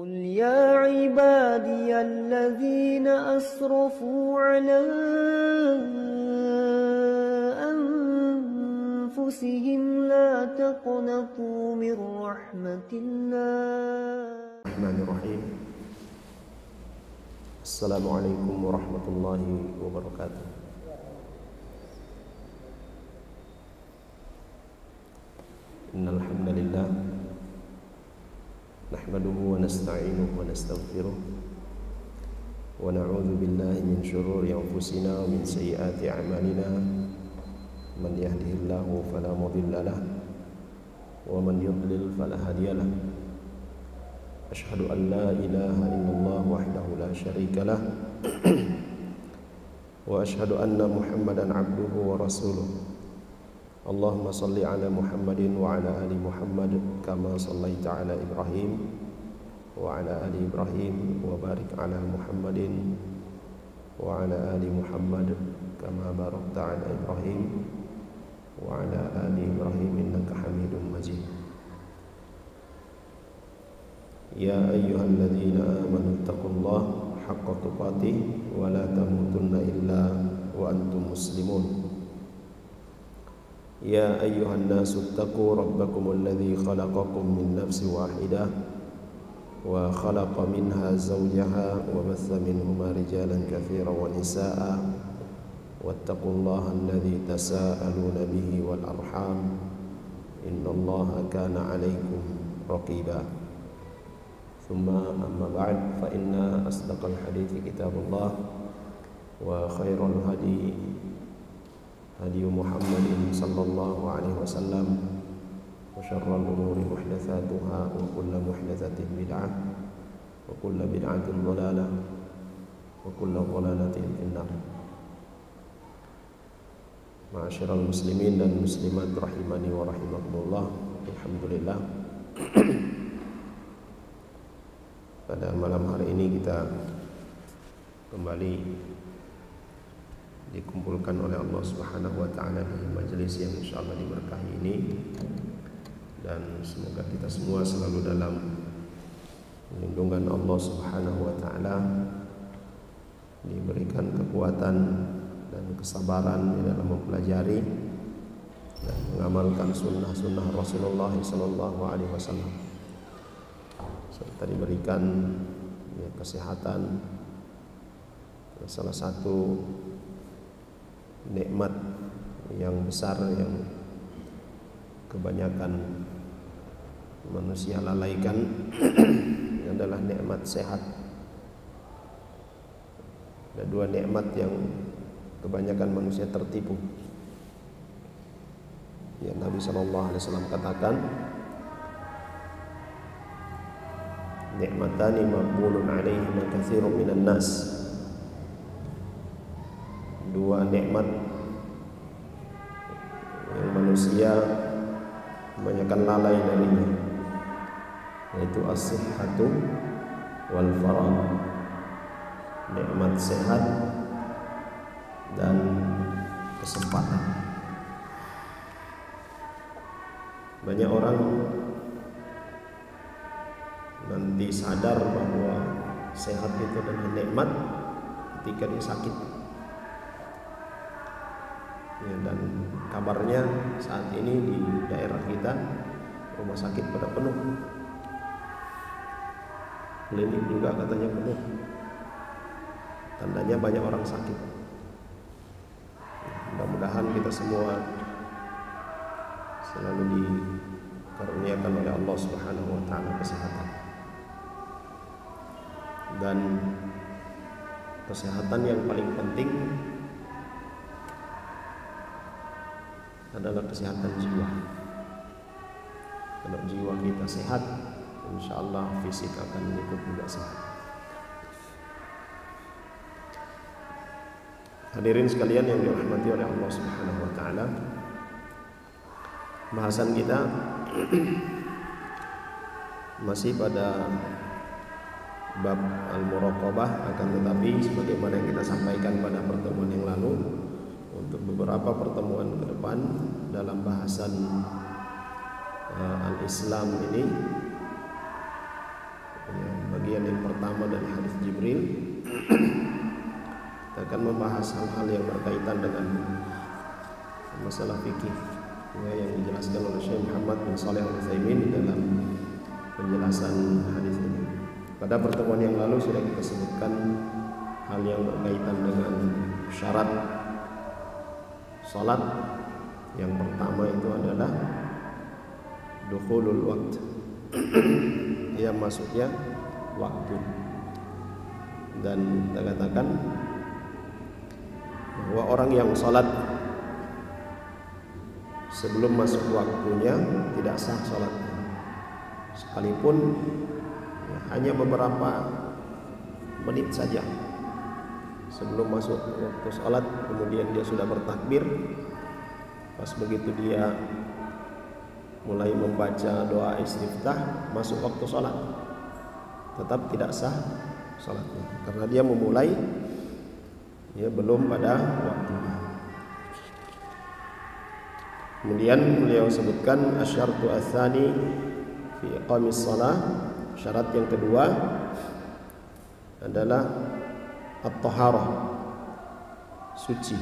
قل يا عبادي الذين أسرفوا على أنفسهم لا تقنطوا من رحمة الله. الرحمن الرحيم. السلام عليكم ورحمة الله وبركاته. إن الحمد لله نحمده ونستعينه ونستغفره ونعوذ بالله من شرور أنفسنا ومن سيئات أعمالنا من يهده الله فلا مضل له ومن يضلل فلا هادي له أشهد أن لا إله إلا الله وحده لا شريك له وأشهد أن محمدا عبده ورسوله اللهم صل على محمد وعلى آل محمد كما صليت على إبراهيم وعلى آل إبراهيم وبارك على محمد وعلى آل محمد كما باركت على إبراهيم وعلى آل إبراهيم إنك حميد مجيد. يا أيها الذين آمنوا اتقوا الله حق تقاته ولا تموتن إلا وأنتم مسلمون. يا أيها الناس اتقوا ربكم الذي خلقكم من نفس واحدة وخلق منها زوجها وبث منهما رجالا كثيرا ونساء واتقوا الله الذي تساءلون به والأرحام إن الله كان عليكم رقيبا. ثم أما بعد فإن أصدق الحديث كتاب الله وخير الهدي هدي محمد صلى الله عليه وسلم وشر الأمور محدثاتها وكل محدثة بدعة وكل بدعة ضلالة وكل ضلالة في النار. Ma'asyiral muslimin dan muslimat rahimani wa rahimakumullah. Alhamdulillah, pada malam hari ini kita kembali dikumpulkan oleh Allah Subhanahu wa taala di majelis yang insyaallah diberkahi ini, dan semoga kita semua selalu dalam lindungan Allah Subhanahu wa taala, diberikan kekuatan dan kesabaran di dalam mempelajari dan mengamalkan sunnah-sunnah Rasulullah sallallahu alaihi wasallam, serta diberikan kesehatan. Salah satu nikmat yang besar yang kebanyakan manusia lalaikan adalah nikmat sehat. Ada dua nikmat yang kebanyakan manusia tertipu. Yang Nabi SAW katakan, nikmatani maqbulun alaihima katsirun minan nas. Dua nikmat yang manusia kebanyakan lalai darinya, yaitu as-sihhatu wal faragh. Nikmat sehat dan kesempatan. Banyak orang nanti sadar bahwa sehat itu adalah nikmat ketika dia sakit. Ya, dan kabarnya saat ini di daerah kita rumah sakit pada penuh, klinik juga katanya penuh. Tandanya banyak orang sakit. Mudah-mudahan kita semua selalu dikaruniakan oleh Allah Subhanahu wa taala kesehatan. Dan kesehatan yang paling penting adalah kesehatan jiwa. Kalau jiwa kita sehat, insyaallah fisik akan ikut juga sehat. Hadirin sekalian yang dirahmati oleh Allah Subhanahu wa taala, bahasan kita masih pada bab al-muraqabah, akan tetapi sebagaimana yang kita sampaikan pada pertemuan yang lalu, untuk beberapa pertemuan ke depan dalam bahasan al-Islam ini, bagian yang pertama dari hadis Jibril. Kita akan membahas hal-hal yang berkaitan dengan masalah fikih yang dijelaskan oleh Syekh Muhammad bin Shalih Al-Utsaimin dalam penjelasan hadis ini. Pada pertemuan yang lalu sudah kita sebutkan hal yang berkaitan dengan syarat salat. Yang pertama itu adalah dukhulul waqt, ya masuknya waktu. Dan kita katakan bahwa orang yang salat sebelum masuk waktunya tidak sah salatnya, sekalipun hanya beberapa menit saja sebelum masuk waktu salat, kemudian dia sudah bertakbir. Pas begitu dia mulai membaca doa istiftah, masuk waktu salat, tetap tidak sah salatnya karena dia memulai belum pada waktunya. Kemudian beliau sebutkan asyartu ats-tsani fi iqamis shalah, syarat yang kedua adalah at-taharah, suci.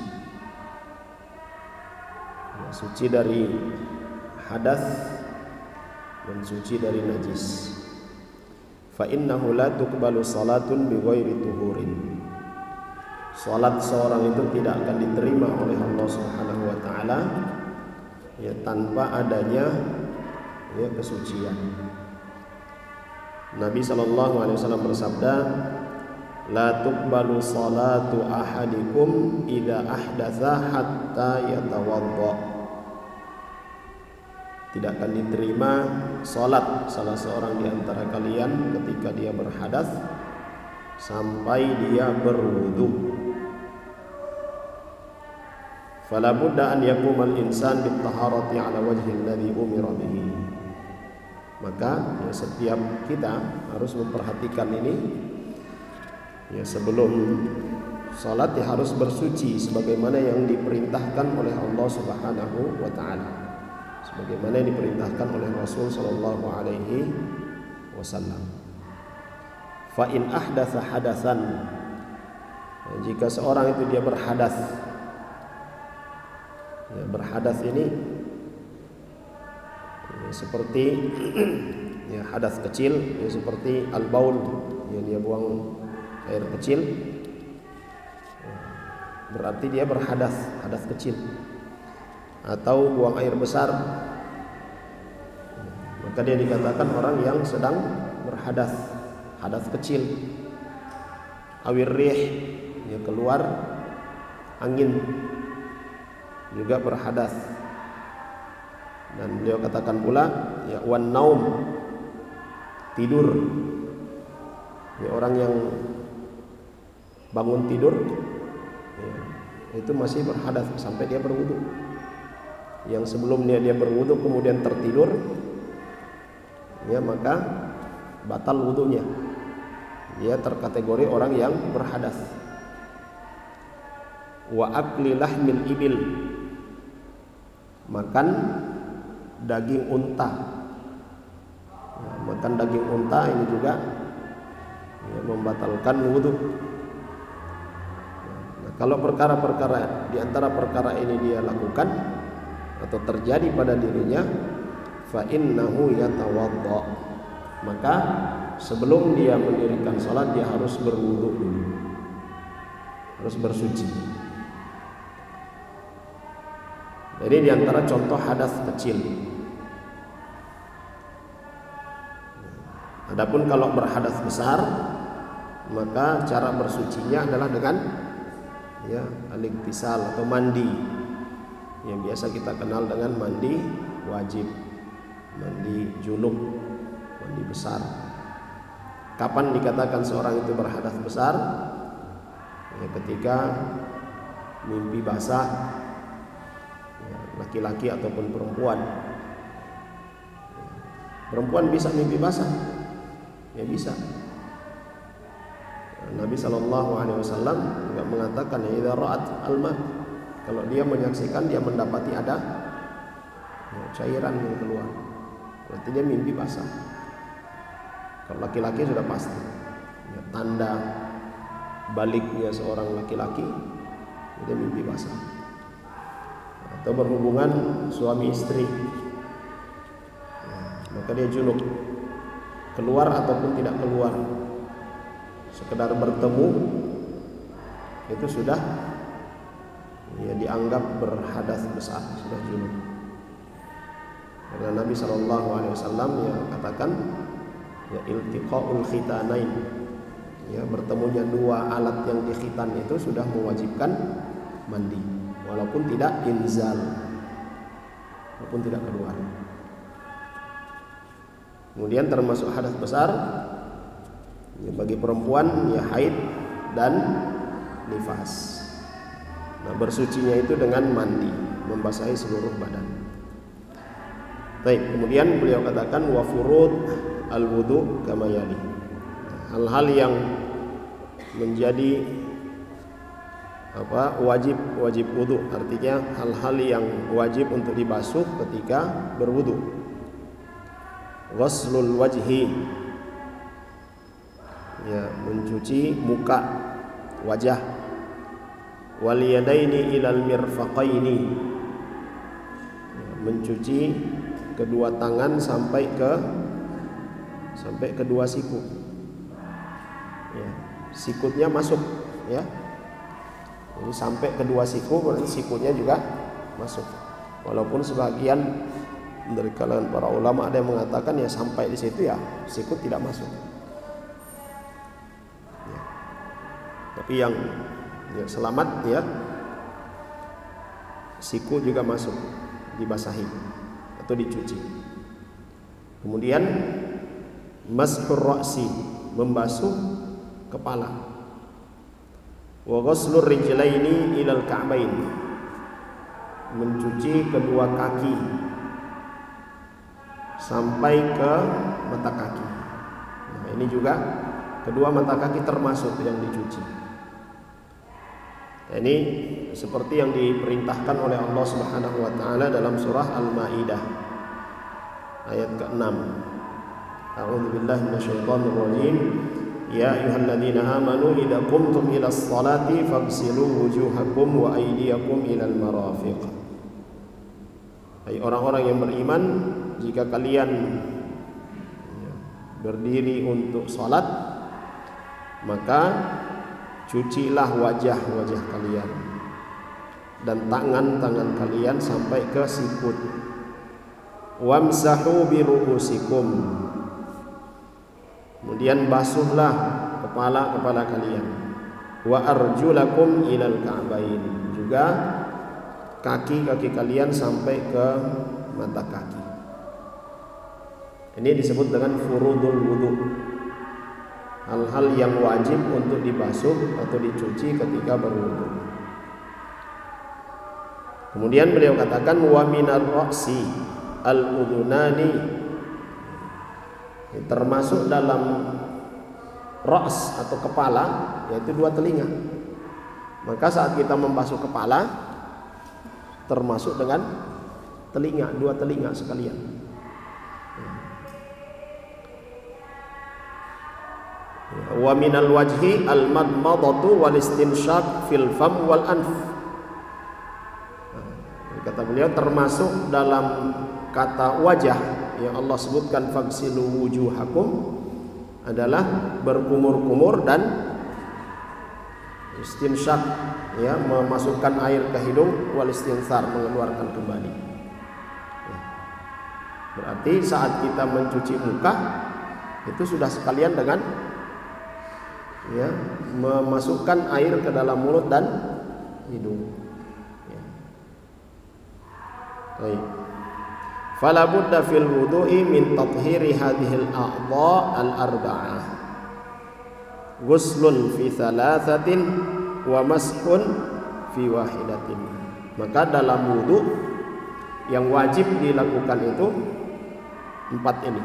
Suci dari hadas dan suci dari najis. Fa innahu la tuqbalu salatun bighairi tuhurin. Salat seorang itu tidak akan diterima oleh Allah Subhanahu wa taala tanpa adanya kesucian. Nabi sallallahu alaihi wasallam bersabda, la tuqbalu salatu ahadikum idza ahdatsa hatta yatawadda. Tidak akan diterima salat salah seorang di antara kalian ketika dia berhadas sampai dia berwudu. Fala budda an yaqumal insan bit taharati ala wajhi alladhi umira bihi. Maka setiap kita harus memperhatikan ini. Sebelum salat harus bersuci sebagaimana yang diperintahkan oleh Allah Subhanahu wa taala, sebagaimana yang diperintahkan oleh Rasul sallallahu alaihi wasallam. Fa in ahdatsa hadasan, jika seorang itu dia berhadas, berhadas ini seperti hadas kecil, seperti al-baul, yang dia buang air kecil, berarti dia berhadas, hadas kecil, atau buang air besar, maka dia dikatakan orang yang sedang berhadas, hadas kecil. Awir rih, keluar angin, juga berhadas. Dan beliau katakan pula wan naum, tidur, orang yang bangun tidur itu masih berhadas sampai dia berwudu. Yang sebelumnya dia berwudu kemudian tertidur, maka batal wudunya. Dia terkategori orang yang berhadas. Wa akli lahmil ibil, makan daging unta. Makan daging unta ini juga membatalkan wudu. Kalau perkara-perkara di antara perkara ini dia lakukan atau terjadi pada dirinya, fa innahu yatawadda, maka sebelum dia mendirikan salat dia harus berwudu dulu, harus bersuci. Jadi di antara contoh hadas kecil. Adapun kalau berhadas besar, maka cara bersucinya adalah dengan al-iktisal atau mandi, yang biasa kita kenal dengan mandi wajib, mandi junub, mandi besar. Kapan dikatakan seorang itu berhadas besar? Ketika mimpi basah, laki-laki ataupun perempuan. Perempuan bisa mimpi basah, bisa. Nabi SAW juga mengatakan, idza ra'at al-ma, kalau dia menyaksikan, dia mendapati ada cairan yang keluar, berarti dia mimpi basah. Kalau laki-laki sudah pasti. ya, tanda baliknya seorang laki-laki itu mimpi basah. Atau berhubungan suami istri, ya, maka dia junub, keluar ataupun tidak keluar, sekedar bertemu itu sudah ya dianggap berhadas besar, sudah junub. Karena Nabi SAW ya katakan ya iltiqaul khitanain, ya bertemunya dua alat yang dikhitan itu sudah mewajibkan mandi, walaupun tidak inzal, walaupun tidak keluar. Kemudian termasuk hadas besar ya, bagi perempuan ya haid dan nifas. Nah, bersucinya itu dengan mandi, membasahi seluruh badan. Baik, kemudian beliau katakan wa furud al-wudu kama yali. Hal-hal yang menjadi wajib wudu, artinya hal-hal yang wajib untuk dibasuh ketika berwudu. Ghuslul wajhi, ya mencuci muka, wajah. Wal yadaini ilal mirfaqaini, mencuci kedua tangan sampai kedua siku. Ya, sikutnya masuk, ya. Jadi sampai kedua siku, berarti sikunya juga masuk. Walaupun sebagian dari kalangan para ulama ada yang mengatakan ya sampai di situ ya sikut tidak masuk. Ya. Tapi yang ya selamat ya siku juga masuk, dibasahi atau dicuci. Kemudian maskur ra'si, membasuh kepala. Wa ghuslur rijlaini ilal ka'bain, mencuci kedua kaki sampai ke mata kaki. Nah, ini juga kedua mata kaki termasuk yang dicuci. Nah, ini seperti yang diperintahkan oleh Allah Subhanahu wa taala dalam surah Al-Maidah ayat ke-6. A'udzubillahi minasyaitonir rajim. Ya ayyuhalladzina amanu idza qumtum ilas salati faghsilu wujuhakum wa aydiyakum ilal marafiq. Hai orang-orang yang beriman, jika kalian berdiri untuk salat, maka cucilah wajah-wajah kalian dan tangan-tangan kalian sampai ke sikut. Wamsahu bi ru'usikum, kemudian basuhlah kepala-kepala kalian. Wa arjulakum ilal ka'bain, juga kaki-kaki kalian sampai ke mata kaki. Ini disebut dengan furudul wudu, hal-hal yang wajib untuk dibasuh atau dicuci ketika berwudu. Kemudian beliau katakan wa minar ra'si al-udunani, termasuk dalam ra's atau kepala, yaitu dua telinga. Maka saat kita membasuh kepala termasuk dengan telinga, dua telinga sekalian. Wa minal wajhi al-madmadatu wal istinshaq fil fam wal anf. Kata beliau termasuk dalam kata wajah yang Allah sebutkan faghsilu wujuhakum adalah berkumur-kumur dan istinshaq, ya memasukkan air ke hidung, wal istinsar, mengeluarkan kembali. Berarti saat kita mencuci muka itu sudah sekalian dengan ya memasukkan air ke dalam mulut dan hidung. Ya. Baik. Fala budda fil wudu'i min tathhiri hadhil a'dha al-arba'ah. Ghuslun fi thalathatin wa mashun fi wahidatin. Maka dalam wudu yang wajib dilakukan itu empat ini.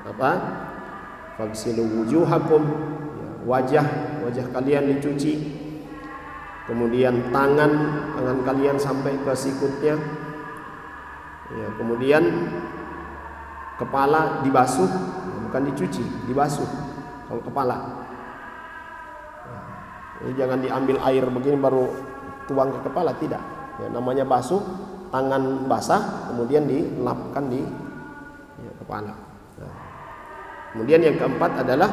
Apa? Faghsilu wujuhakum, wajah kalian dicuci. Kemudian tangan kalian sampai ke sikutnya. Ya, kemudian kepala dibasuh, bukan dicuci, dibasuh kalau kepala. Jadi jangan diambil air begini baru tuang ke kepala, tidak. Ya, namanya basuh, tangan basah kemudian dilapkan di kepala. Nah, kemudian yang keempat adalah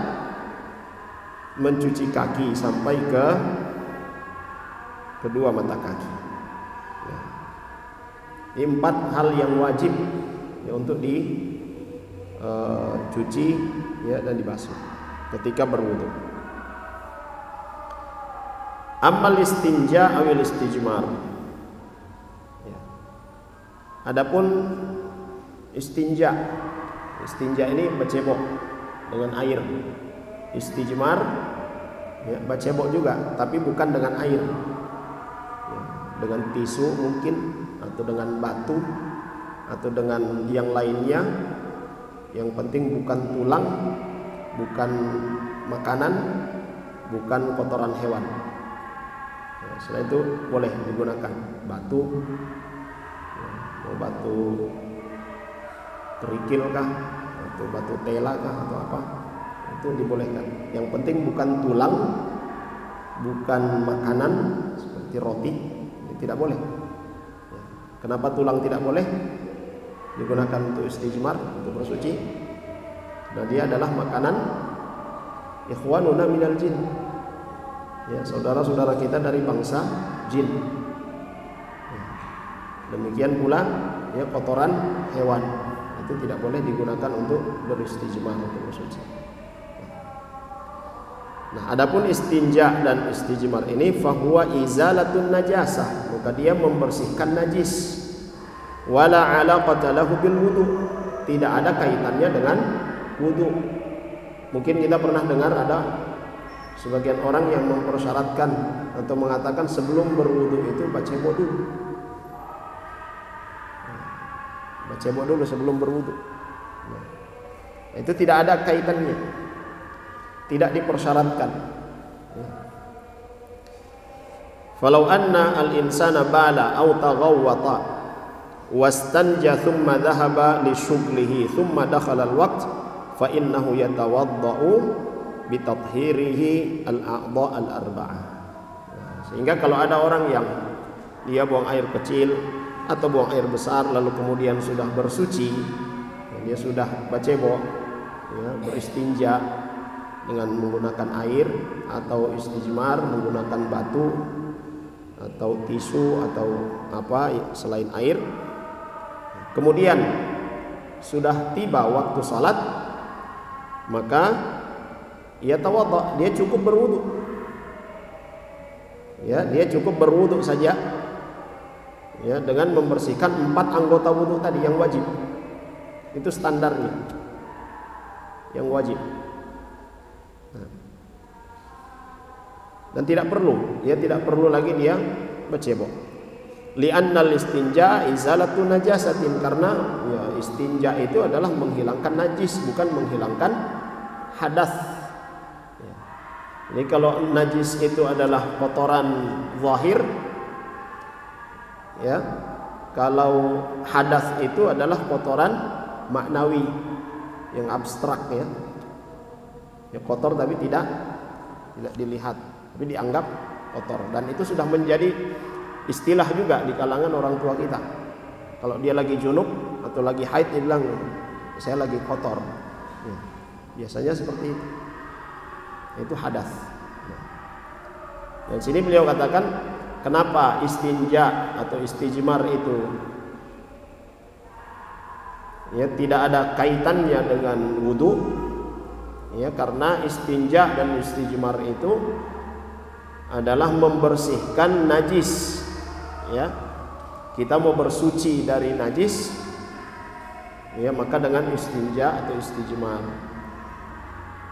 mencuci kaki sampai ke kedua mata kaki. Ya. Ini 4 hal yang wajib ya, untuk dicuci ya, dan dibasuh ketika berwudu. Amal istinja awil istijmar. Ya. Adapun istinja ini bercebok dengan air. Istijmar ya, bercebok juga, tapi bukan dengan air. Ya, dengan tisu mungkin, atau dengan batu, atau dengan yang lainnya. Yang penting bukan tulang, bukan makanan, bukan kotoran hewan. Ya, setelah itu boleh digunakan batu, ya, batu kerikil kah, atau batu tela kah, atau apa, itu dibolehkan. Yang penting bukan tulang, bukan makanan seperti roti, tidak boleh. Ya. Kenapa tulang tidak boleh digunakan untuk istijmar, untuk bersuci? Nah, dia adalah makanan ikhwanuna minal jin. Ya, saudara-saudara kita dari bangsa jin. Ya. Demikian pula ya, kotoran hewan itu tidak boleh digunakan untuk beristijmar, untuk bersuci. Nah, adapun istinja dan istijmar ini fahuwa izalatun najasah, maka dia membersihkan najis. Wala alaqata lahu bil wudu, tidak ada kaitannya dengan wudu. Mungkin kita pernah dengar ada sebagian orang yang mempersyaratkan atau mengatakan sebelum berwudu itu bacebok dulu. Bacebok dulu sebelum berwudu. Nah, itu tidak ada kaitannya, tidak dipersyaratkan. Falau anna al-insana bala aw taghawwata wastanja thumma dhahaba li syughlihi thumma dakhala al-waqt fa innahu yatawaddau bi tathhirihi al-a'dha al-arba'ah. Sehingga kalau ada orang yang dia buang air kecil atau buang air besar lalu kemudian sudah bersuci, dia sudah bacebok, ya, beristinja dengan menggunakan air atau istijmar menggunakan batu atau tisu atau apa selain air, kemudian sudah tiba waktu salat, maka ia tawadha, dia cukup berwudu. Ya, dia cukup berwudu saja, ya, dengan membersihkan 4 anggota wudu tadi yang wajib. Itu standarnya yang wajib. Nah. Dan tidak perlu, dia tidak perlu lagi dia bercebok. Li'annal istinja izalatu najasatin, karena ya, istinja itu adalah menghilangkan najis, bukan menghilangkan hadas. Jadi kalau najis itu adalah kotoran zahir, ya, kalau hadas itu adalah kotoran maknawi yang abstrak, ya, ya kotor tapi tidak dilihat, tapi dianggap kotor, dan itu sudah menjadi istilah juga di kalangan orang tua kita. Kalau dia lagi junub atau lagi haid, dia bilang saya lagi kotor, ya, biasanya seperti itu hadas. Dan sini beliau katakan kenapa istinja atau istijmar itu ya tidak ada kaitannya dengan wudu, ya, karena istinja dan istijmar itu adalah membersihkan najis, ya. Kita mau bersuci dari najis, ya, maka dengan istinja atau istijmar.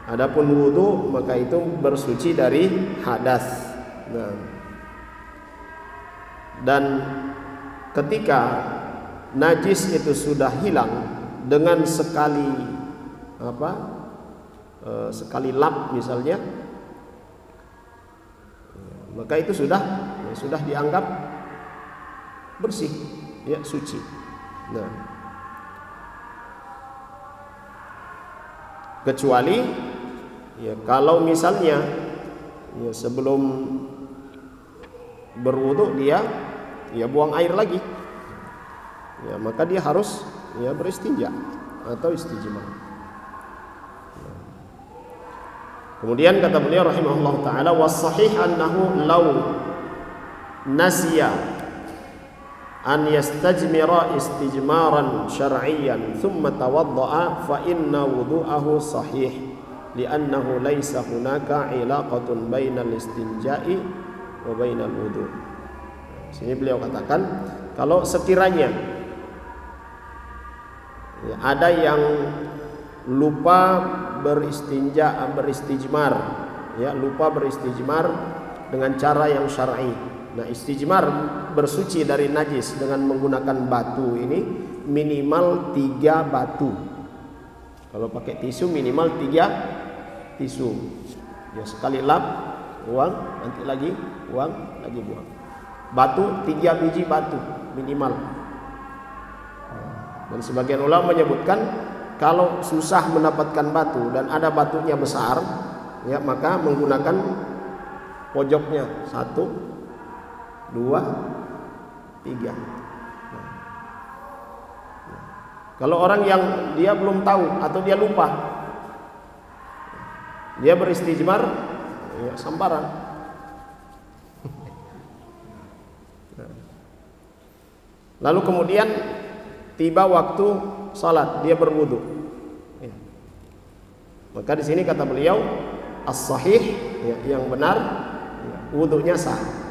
Adapun wudu maka itu bersuci dari hadas. Nah, dan ketika najis itu sudah hilang dengan sekali sekali lap misalnya, maka itu sudah dianggap bersih, ya, suci. Nah, kecuali ya kalau misalnya ya, sebelum berwudu dia buang air lagi, ya, maka dia harus beristinja atau istijmar. Kemudian kata beliau rahimahullah taala, was sahih annahu law nasiya an yastajmira istijmaran syar'iyyan thumma tawadda'a fa inna wudu'ahu sahih li'annahu laysa hunaka ilaqatun bainal istinja'i wa bainal wudu'. Sini beliau katakan, kalau sekiranya ada yang lupa beristijmar, lupa beristijmar dengan cara yang syar'i. Nah, istijmar bersuci dari najis dengan menggunakan batu ini minimal 3 batu. Kalau pakai tisu minimal 3 tisu. Ya, sekali lap, buang, nanti lagi buang, lagi buang. Batu 3 biji batu minimal. Dan sebagian ulama menyebutkan kalau susah mendapatkan batu dan ada batunya besar, ya, maka menggunakan pojoknya 1, 2, 3. Kalau orang yang dia belum tahu atau dia lupa, dia beristijmar, ya, samparan. Lalu kemudian tiba waktu salat, dia berwudu. Maka di sini kata beliau, as-sahih, ya, yang benar, wudunya sah.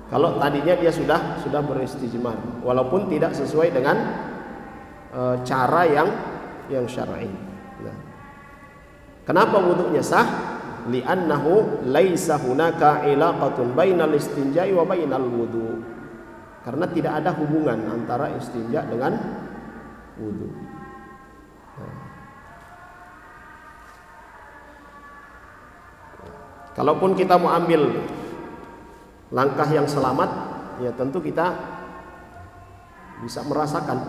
Kalau tadinya dia sudah beristijmar, walaupun tidak sesuai dengan cara yang syar'i. Nah, kenapa wudunya sah? Li'annahu laisa hunaka ilaqatun bainal istinja'i wa bainal wudu. Karena tidak ada hubungan antara istinja dengan wudu. Nah, kalaupun kita mau ambil langkah yang selamat, ya tentu kita bisa merasakan,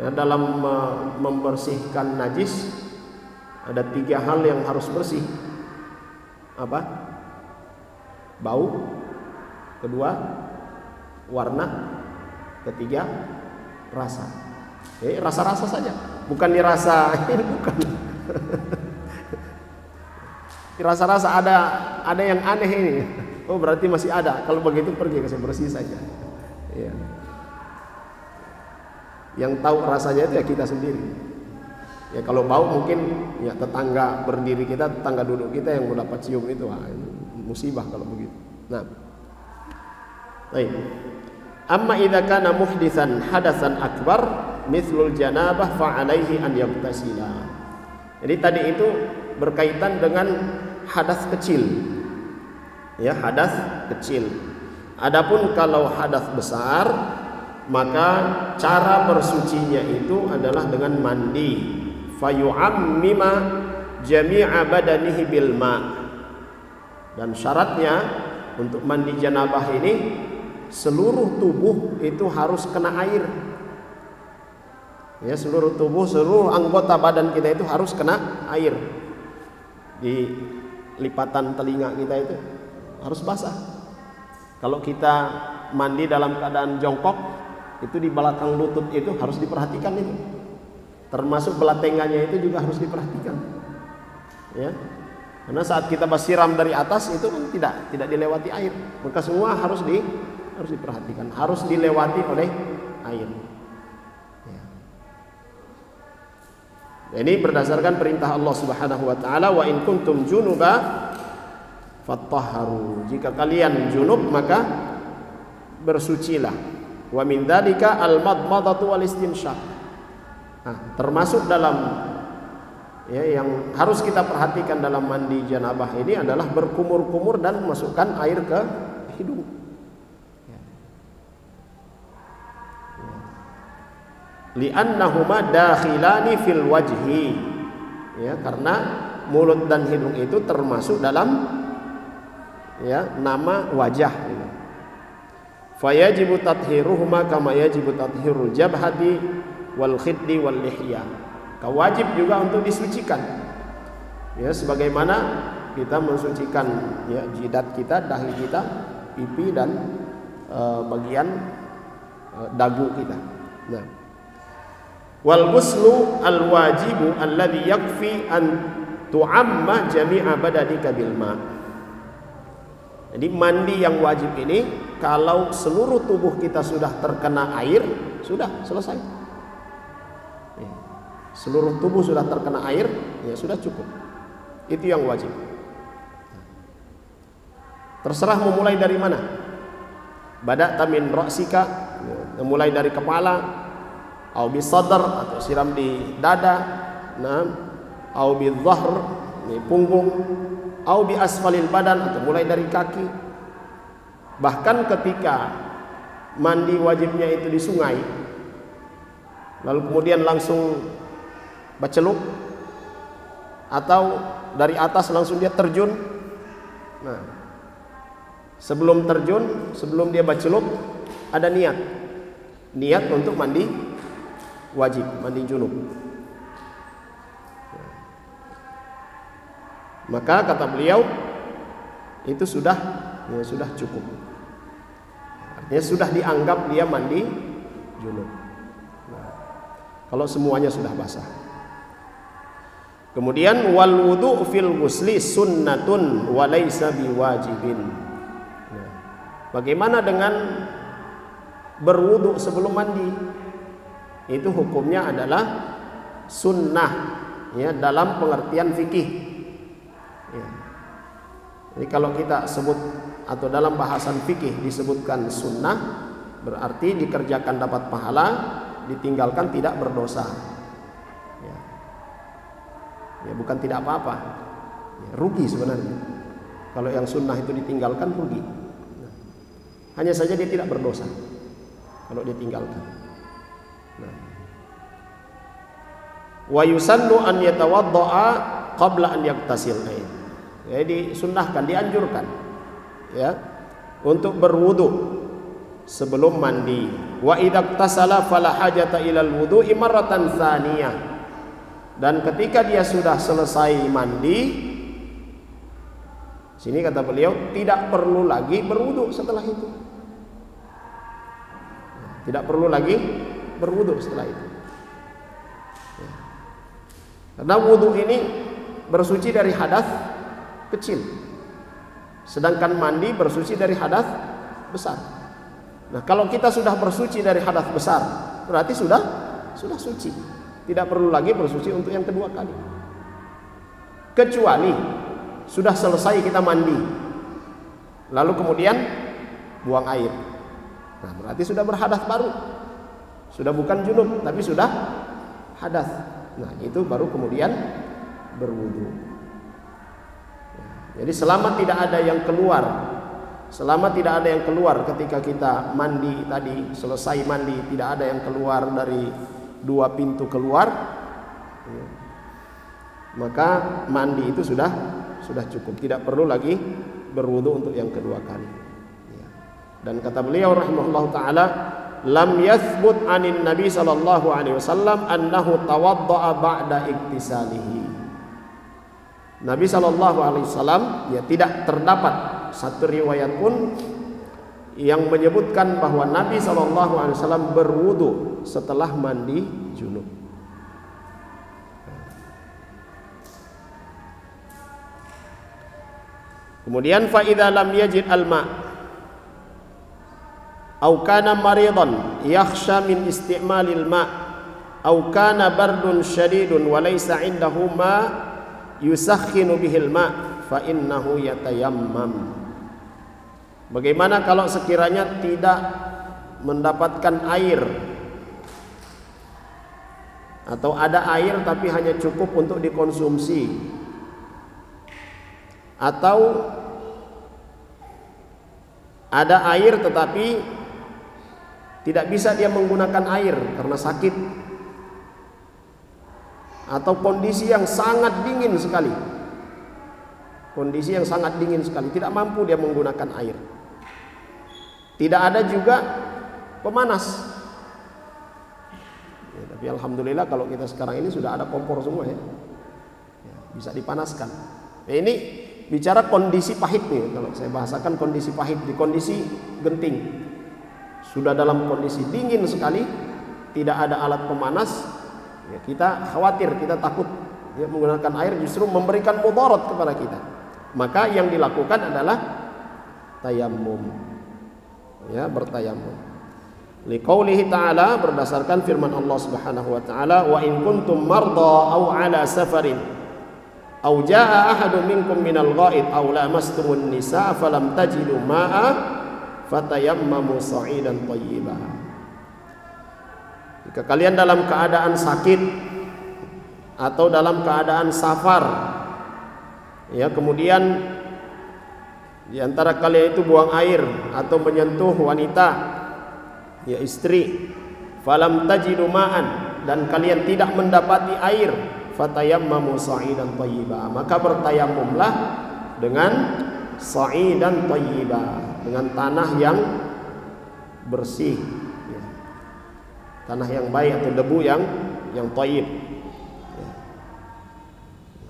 ya, dalam membersihkan najis ada 3 hal yang harus bersih. Apa? Bau, kedua warna, ketiga rasa. Rasa-rasa saja, bukan dirasa ini bukan. Rasa-rasa ada yang aneh ini. Oh, berarti masih ada. Kalau begitu pergi ke bersih saja. Ya. Yang tahu rasanya itu ya kita sendiri. Ya, kalau bau mungkin ya tetangga berdiri kita, tetangga duduk kita yang mendapat cium itu, musibah kalau begitu. Nah, baik. Amma idza kana muhditsan hadatsan akbar mithlul janabah fa alaihi an yabtasila. Jadi tadi itu berkaitan dengan hadas kecil. Ya, hadas kecil. Adapun kalau hadas besar, maka cara bersucinya itu adalah dengan mandi. Fayu'ammima jami'a badanihi bil ma'. Dan syaratnya untuk mandi janabah ini seluruh tubuh itu harus kena air. Ya, seluruh tubuh, seluruh anggota badan kita itu harus kena air. Di lipatan telinga kita itu harus basah. Kalau kita mandi dalam keadaan jongkok, itu di belakang lutut itu harus diperhatikan itu. Termasuk belatenganya itu juga harus diperhatikan. Ya. Karena saat kita bersiram dari atas itu kan tidak dilewati air. Maka semua harus diperhatikan, harus dilewati oleh air. Ya. Ini berdasarkan perintah Allah Subhanahu wa taala, wa in kuntum junuba fattahharu. Jika kalian junub maka bersucilah. Wa min dzalika al-madmadatu wal istinsyaq. Nah, termasuk dalam yang harus kita perhatikan dalam mandi janabah ini adalah berkumur-kumur dan masukkan air ke hidung. Li'annahuma dakhilani fil wajhi. Ya, karena mulut dan hidung itu termasuk dalam nama wajah. Fayajibu tathiruhuma kama yajibu tathirul jabhati wal khiddi wal lihya. Wajib juga untuk disucikan. Ya, sebagaimana kita mensucikan ya jidat kita, dahi kita, pipi dan bagian dagu kita. Nah, wal ghuslu al wajibu alladhi yakfi an tu'amma jami'a badadika bil ma'. Jadi mandi yang wajib ini kalau seluruh tubuh kita sudah terkena air, sudah selesai. Ya. Seluruh tubuh sudah terkena air, ya sudah cukup. Itu yang wajib. Terserah memulai dari mana. Bada'ta min ra'sika, ya, mulai dari kepala, au bis sadr atau siram di dada, nah, au bil dhahr, ini punggung, au bi asfalil badan atau mulai dari kaki. Bahkan ketika mandi wajibnya itu di sungai, lalu kemudian langsung bacelup, atau dari atas langsung dia terjun. Nah, sebelum terjun, sebelum dia bacelup, ada niat untuk mandi wajib, mandi junub. Maka kata beliau itu sudah cukup. Artinya sudah dianggap dia mandi junub. Nah, kalau semuanya sudah basah. Kemudian wal wudu fil ghusli sunnatun wa laisa biwajibin. Nah, bagaimana dengan berwudu sebelum mandi? Itu hukumnya adalah sunnah, ya, dalam pengertian fikih. Ya. Jadi kalau kita sebut atau dalam bahasan fikih disebutkan sunnah, berarti dikerjakan dapat pahala, ditinggalkan tidak berdosa. Ya, bukan tidak apa-apa, ya, rugi sebenarnya. Kalau yang sunnah itu ditinggalkan rugi. Nah, hanya saja dia tidak berdosa kalau dia tinggalkan. Nah, wa yusannu an yatawadda'a qabla an yaktasil. Jadi sunnahkan, dianjurkan, ya, untuk berwudu sebelum mandi. Wa idza iktasala fala hajata ilal wudu'i marratan tsaniyah. Dan ketika dia sudah selesai mandi, sini kata beliau tidak perlu lagi berwudu setelah itu. Tidak perlu lagi berwudu setelah itu. Karena wudu ini bersuci dari hadas kecil, sedangkan mandi bersuci dari hadas besar. Nah, kalau kita sudah bersuci dari hadas besar, berarti sudah suci. Tidak perlu lagi bersuci untuk yang kedua kali. Kecuali sudah selesai kita mandi, lalu kemudian buang air. Nah, berarti sudah berhadas baru. Sudah bukan junub, tapi sudah hadas. Nah, itu baru kemudian berwudu. Jadi selama tidak ada yang keluar ketika kita mandi tadi, selesai mandi, tidak ada yang keluar dari dua pintu keluar, maka mandi itu sudah cukup, tidak perlu lagi berwudu untuk yang kedua kali. Dan kata beliau rahimahullahu taala, lam yathbut anin nabi sallallahu alaihi wasallam annahu tawadda'a ba'da iktisalihi. Nabi sallallahu alaihi wasallam, ya, tidak terdapat satu riwayat pun yang menyebutkan bahwa Nabi SAW berwudu setelah mandi junub. Kemudian fa idza lam yajid al-ma' au kana maridan yakhsha min isti'malil ma' au kana bardun syadidun wa laysa 'indahu ma yusakhkhinu bihil ma' fa innahu yatayammam. Bagaimana kalau sekiranya tidak mendapatkan air, atau ada air tapi hanya cukup untuk dikonsumsi, atau ada air tetapi tidak bisa dia menggunakan air karena sakit, atau kondisi yang sangat dingin sekali, tidak mampu dia menggunakan air. Tidak ada juga pemanas. Ya, tapi alhamdulillah kalau kita sekarang ini sudah ada kompor semua, ya. bisa dipanaskan. Ini bicara kondisi pahit nih, kalau saya bahasakan kondisi pahit, di kondisi genting. Sudah dalam kondisi dingin sekali, tidak ada alat pemanas, ya kita khawatir, kita takut ya, menggunakan air justru memberikan mudarat kepada kita. Maka yang dilakukan adalah tayammum. Ya, bertayammum. Liqaulihi ta'ala, berdasarkan firman Allah Subhanahu wa taala, wa in kuntum marda aw ala safarin aw jaa ahadun minkum minal ghaid aw lamastumun nisaa falam tajidu ma'a fatayammamu sa'idan thayyiban. Jika kalian dalam keadaan sakit atau dalam keadaan safar, ya, kemudian di antara kalian itu buang air atau menyentuh wanita, ya istri, falam tajidu ma'an, dan kalian tidak mendapati air, fatayammamu sa'idan thayyiban, maka bertayamumlah dengan sa'idan thayyiban, dengan tanah yang bersih, ya, tanah yang baik atau debu yang thayyib.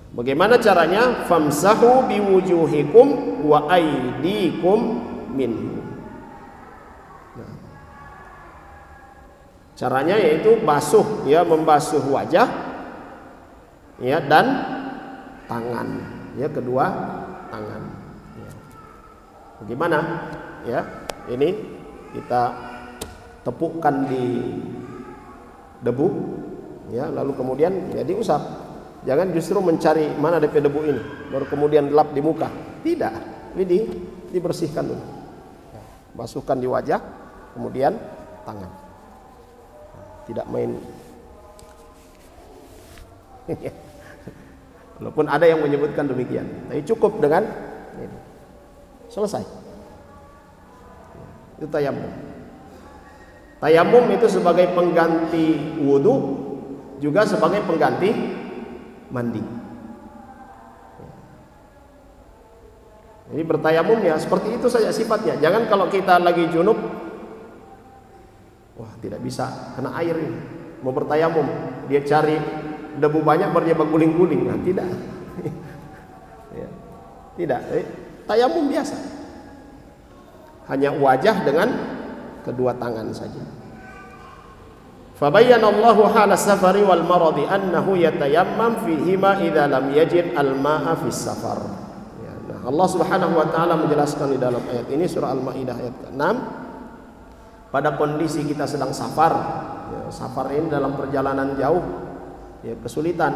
Bagaimana caranya? Famsahu biwujuhikum wa aydikum minhu. Nah, caranya yaitu basuh, ya, membasuh wajah, ya, dan tangan, ya, kedua tangan. Ya. Bagaimana? Ya, ini kita tepukkan di debu, ya, lalu kemudian ya diusap. Jangan justru mencari mana DP debu ini, baru kemudian lap di muka. Tidak, ini dibersihkan dulu. Masukkan di wajah, kemudian tangan. Tidak main. Walaupun ada yang menyebutkan demikian, tapi cukup dengan ini. Selesai. Itu tayammum. Tayammum itu sebagai pengganti wudu, juga sebagai pengganti mandi. Jadi bertayamum ya seperti itu saja sifatnya. Jangan kalau kita lagi junub, wah tidak bisa kena air ini, mau bertayamum, dia cari debu banyak baru dia berguling-guling. Nah, tidak. Ya, tidak. Tayamum biasa. Hanya wajah dengan kedua tangan saja. Fabayyanallahu hala safari wal maradi annahu yatayammam fihima idza lam yajid al-ma'a fis safar. Ya, nah Allah Subhanahu wa taala menjelaskan di dalam ayat ini, surah Al-Maidah ayat 6, pada kondisi kita sedang safar, ya, safar ini dalam perjalanan jauh, ya, kesulitan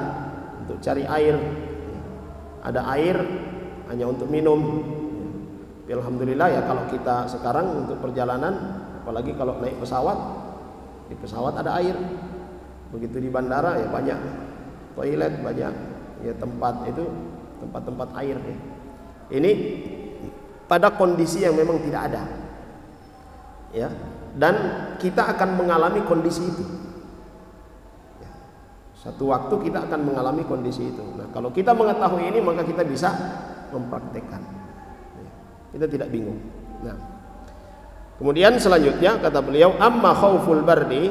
untuk cari air. Ada air hanya untuk minum. Ya, alhamdulillah ya kalau kita sekarang untuk perjalanan, apalagi kalau naik pesawat, di pesawat ada air. Begitu di bandara ya banyak toilet, banyak ya tempat air ya. Ini pada kondisi yang memang tidak ada, ya, dan kita akan mengalami kondisi itu. Ya, satu waktu kita akan mengalami kondisi itu. Nah, kalau kita mengetahui ini maka kita bisa mempraktekkan. Ya, kita tidak bingung. Nah, kemudian selanjutnya kata beliau, amma khauful bardi,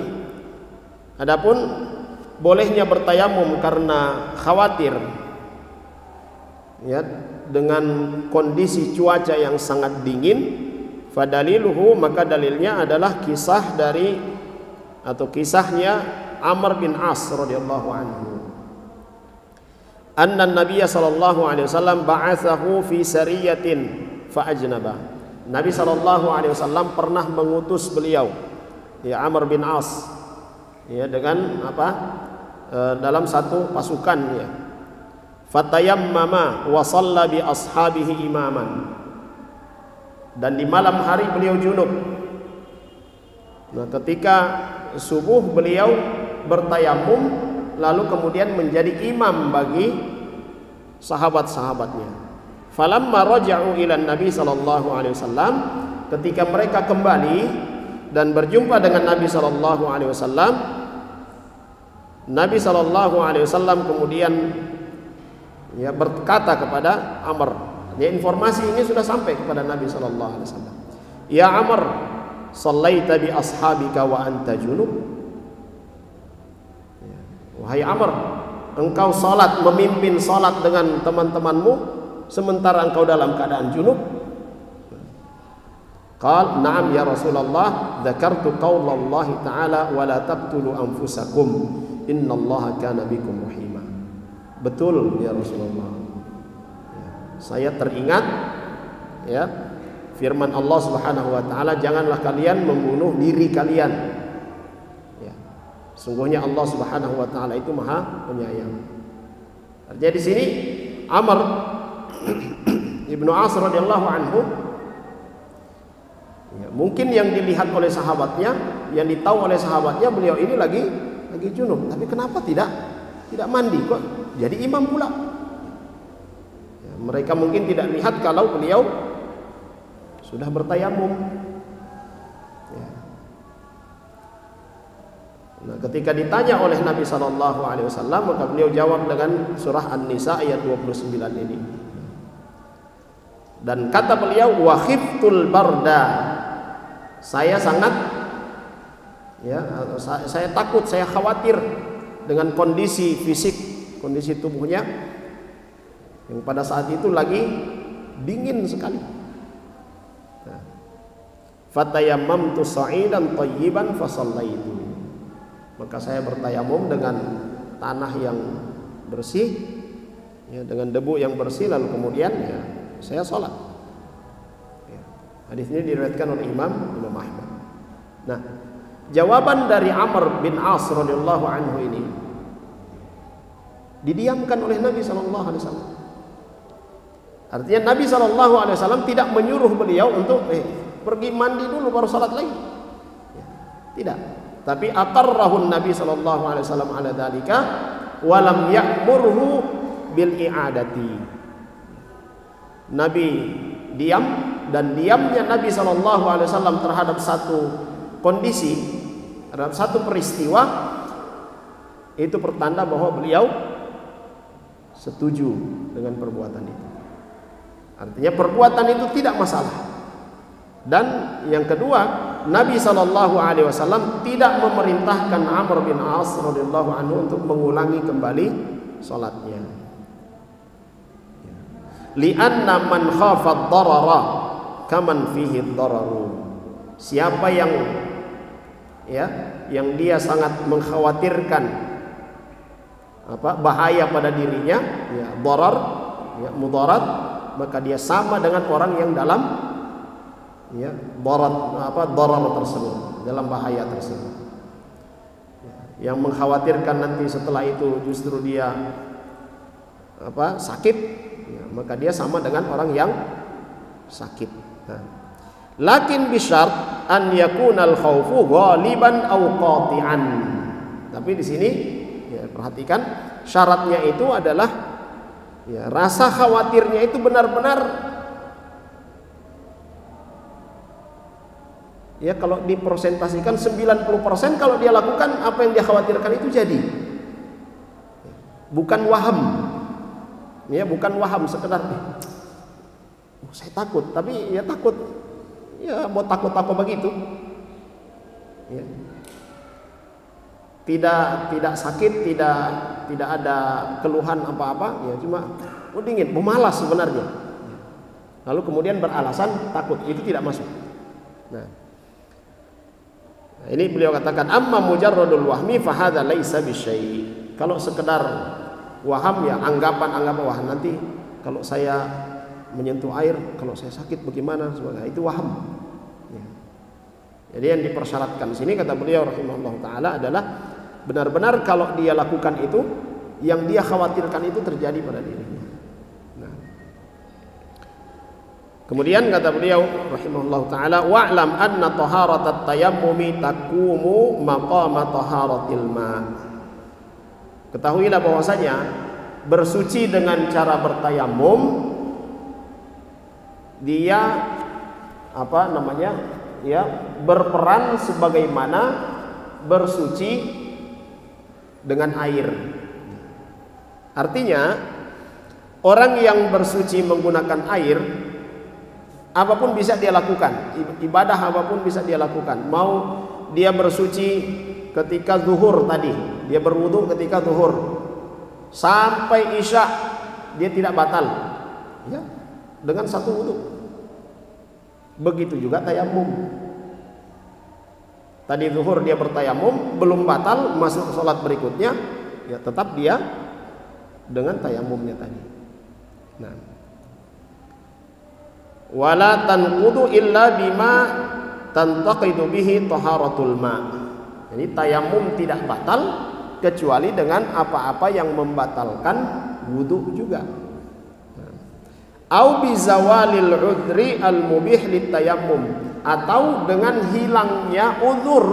adapun bolehnya bertayamum karena khawatir, ya, dengan kondisi cuaca yang sangat dingin, fadaliluhu, maka dalilnya adalah kisahnya Amr bin As radhiyallahu anhu. Anna Nabiyya sallallahu alaihi wasallam ba'atsahu fi sariyatin fa ajnaba. Nabi SAW pernah mengutus beliau, ya, Amr bin As, ya, dengan apa? Dalam satu pasukan, ya. Fatayammama wa shalla bi ashabihi imaman. Dan di malam hari beliau junub. Nah, ketika subuh beliau bertayamum, lalu kemudian menjadi imam bagi sahabat-sahabatnya. Falamma raja'u ila Nabi sallallahu alaihi wasallam, ketika mereka kembali dan berjumpa dengan Nabi sallallahu alaihi wasallam, Nabi sallallahu alaihi wasallam kemudian, ya, berkata kepada Amr, ya, informasi ini sudah sampai kepada Nabi sallallahu alaihi wasallam. Ya Amr, shallaita bi ashabika wa anta junub. Ya, wahai Amr, engkau salat, memimpin salat dengan teman-temanmu sementara engkau dalam keadaan junub? Qal na'am ya Rasulullah, dzakartu qaulallahi ta'ala wa la taqtulu anfusakum innallaha kana bikum rahima. Betul ya Rasulullah, saya teringat ya firman Allah Subhanahu wa taala, janganlah kalian membunuh diri kalian. Ya. Sungguhnya Allah Subhanahu wa taala itu Maha Penyayang. Artinya di sini Amr Ibnu As radhiyallahu anhu, ya, mungkin yang dilihat oleh sahabatnya, yang ditahu oleh sahabatnya, beliau ini lagi junub, tapi kenapa tidak mandi kok jadi imam pula? Ya, mereka mungkin tidak lihat kalau beliau sudah bertayamum. Ya. Nah, ketika ditanya oleh Nabi SAW, maka beliau jawab dengan surah An-Nisa ayat 29 ini. Dan kata beliau, wa khiftul barda, saya sangat saya takut, saya khawatir dengan kondisi fisik, kondisi tubuhnya yang pada saat itu lagi dingin sekali. Fatayammamtu sa'idan thayyiban fasallaitu, maka saya bertayamum dengan tanah yang bersih, ya, dengan debu yang bersih, lalu kemudian ya, saya sholat. Ya. Hadis ini diriwayatkan oleh Imam Ahmad. Nah, jawaban dari Amr bin As radhiyallahu anhu ini didiamkan oleh Nabi SAW. Artinya Nabi SAW tidak menyuruh beliau untuk pergi mandi dulu baru salat lagi. Ya, tidak. Tapi aqarrahun Nabi SAW ala dzalika wa lam ya'murhu bil i'adati. Nabi diam, dan diamnya Nabi SAW terhadap satu kondisi, terhadap satu peristiwa, itu pertanda bahwa beliau setuju dengan perbuatan itu. Artinya perbuatan itu tidak masalah. Dan yang kedua, Nabi SAW tidak memerintahkan Amr bin As radhiyallahu anhu untuk mengulangi kembali salatnya. Li'anna man khafa ad-darara kaman fihi ad-dararu. Siapa yang dia sangat mengkhawatirkan bahaya pada dirinya, ya, darar, ya, mudarat, maka dia sama dengan orang yang dalam darar tersebut, dalam bahaya tersebut. Yang mengkhawatirkan nanti setelah itu justru dia sakit, ya, maka dia sama dengan orang yang sakit. Nah, lakin bisyart an yakunal khaufu ghaliban aw qati'an. Tapi di sini ya, perhatikan syaratnya itu adalah ya, rasa khawatirnya itu benar-benar, ya, kalau dipresentasikan 90% kalau dia lakukan apa yang dia khawatirkan itu jadi. Bukan waham. Ya, bukan waham sekedar saya takut, tapi ya takut. Ya, mau takut-takut begitu. Ya. Tidak sakit, tidak ada keluhan apa-apa, ya cuma dingin, malas sebenarnya. Lalu kemudian beralasan takut, itu tidak masuk. Nah, ini beliau katakan amma mujarradul wahmi fa hadza laisa bisyai. Kalau sekedar waham, ya anggapan wah nanti kalau saya menyentuh air, kalau saya sakit bagaimana, sebenarnya itu waham. Ya. Jadi yang dipersyaratkan sini kata beliau rahimahullah taala adalah benar-benar kalau dia lakukan itu, yang dia khawatirkan itu terjadi pada dirinya. Nah. Kemudian kata beliau rahimahullah taala wa'lam anna taharatat tayammumi taqumu maqama taharatil ma. Ketahuilah bahwasanya bersuci dengan cara bertayamum dia berperan sebagaimana bersuci dengan air. Artinya orang yang bersuci menggunakan air, apapun bisa dia lakukan, ibadah apapun bisa dia lakukan. Mau dia bersuci ketika zuhur tadi, dia berwudu ketika zuhur, sampai isya dia tidak batal, ya, dengan satu wudu. Begitu juga tayamum. Tadi zuhur dia bertayamum, belum batal, masuk sholat berikutnya, ya tetap dia dengan tayamumnya tadi. Nah, wala tanqudu illa bima tantaqidu bihi taharatul ma. Jadi tayamum tidak batal kecuali dengan apa-apa yang membatalkan wudu juga. Au bi zawalil udhri al mubih litayammum, atau dengan hilangnya uzur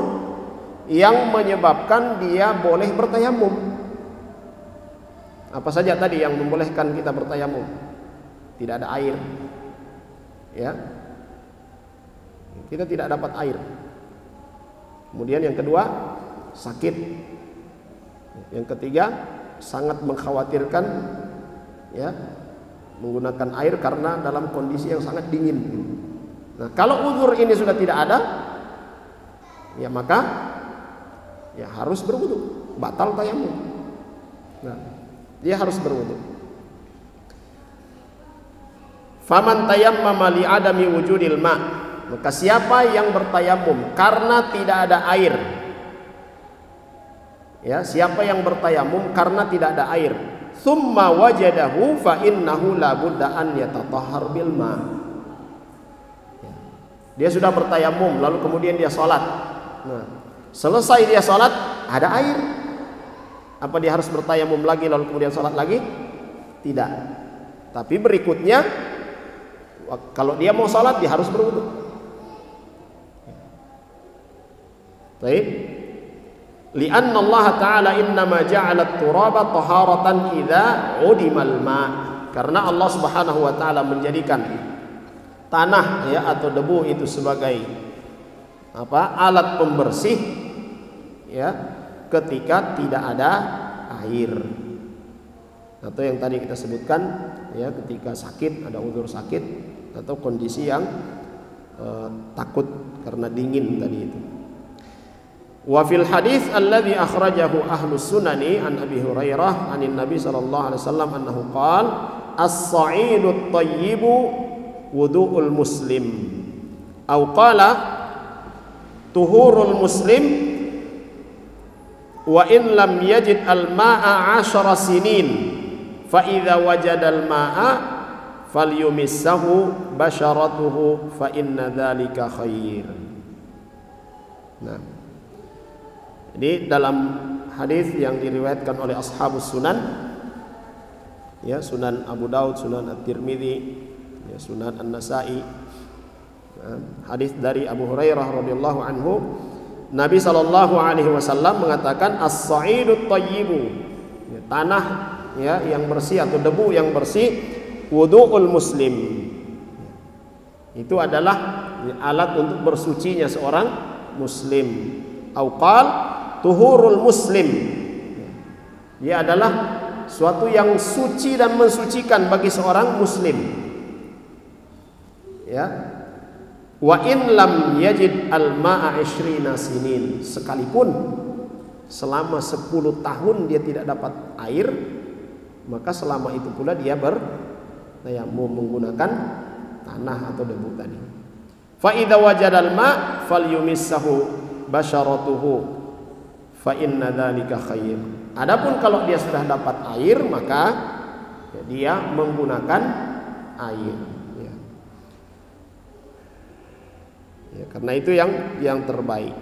yang menyebabkan dia boleh bertayamum. Apa saja tadi yang membolehkan kita bertayamum? Tidak ada air, ya, kita tidak dapat air. Kemudian yang kedua, sakit. Yang ketiga, sangat mengkhawatirkan, ya, menggunakan air karena dalam kondisi yang sangat dingin. Nah, kalau uzur ini sudah tidak ada, ya maka ya harus berwudu, batal tayamum. Nah, dia harus berwudu. Faman tayammama li adami wujudil ma, maka siapa yang bertayamum karena tidak ada air, ya, siapa yang bertayamum karena tidak ada air, thumma wajadahu fa innahu la budda an yatatahhar bil ma. Dia sudah bertayamum lalu kemudian dia sholat. Nah, selesai dia sholat ada air, apa dia harus bertayamum lagi lalu kemudian sholat lagi? Tidak. Tapi berikutnya kalau dia mau sholat dia harus berwudu. Baik. Li'anna Allah Ta'ala innama ja'ala at-turaba taharatan idza udimal ma. Karena Allah Subhanahu wa taala menjadikan tanah, ya, atau debu itu sebagai apa? Alat pembersih, ya, ketika tidak ada air. Atau yang tadi kita sebutkan, ya, ketika sakit, ada uzur sakit atau kondisi yang takut karena dingin tadi itu. Wa fil hadis alladhi akhrajahu ahlus sunani an Abi Hurairah anin Nabi sallallahu alaihi wasallam annahu qala as-sa'idut thayyibu wudu'ul muslim au qala tuhurul muslim wa in lam yajid al-ma'a 10 sinin fa idza wajada al-ma'a falyumissahu basharatuhu fa inna dzalika khair. Nah, jadi dalam hadis yang diriwayatkan oleh ashabus sunan, ya, Sunan Abu Daud, Sunan At-Tirmidzi, ya, Sunan An-Nasa'i, ya, hadis dari Abu Hurairah radhiyallahu anhu, Nabi sallallahu alaihi wasallam mengatakan as-sa'idut thayyibu, ya, tanah, ya, yang bersih atau debu yang bersih, wudu'ul muslim. Itu adalah, ya, alat untuk bersucinya seorang muslim. Auqal tuhurul muslim, dia adalah suatu yang suci dan mensucikan bagi seorang muslim, ya. Wa in lam yajid al-ma'a 20 sinin, sekalipun selama 10 tahun dia tidak dapat air, maka selama itu pula dia bertayamum menggunakan tanah atau debu tadi. Fa idza wajadal ma' falyumissahu basharatuhu fa inna dzalika khair. Adapun kalau dia sudah dapat air, maka, ya, dia menggunakan air, ya. Ya, karena itu yang terbaik.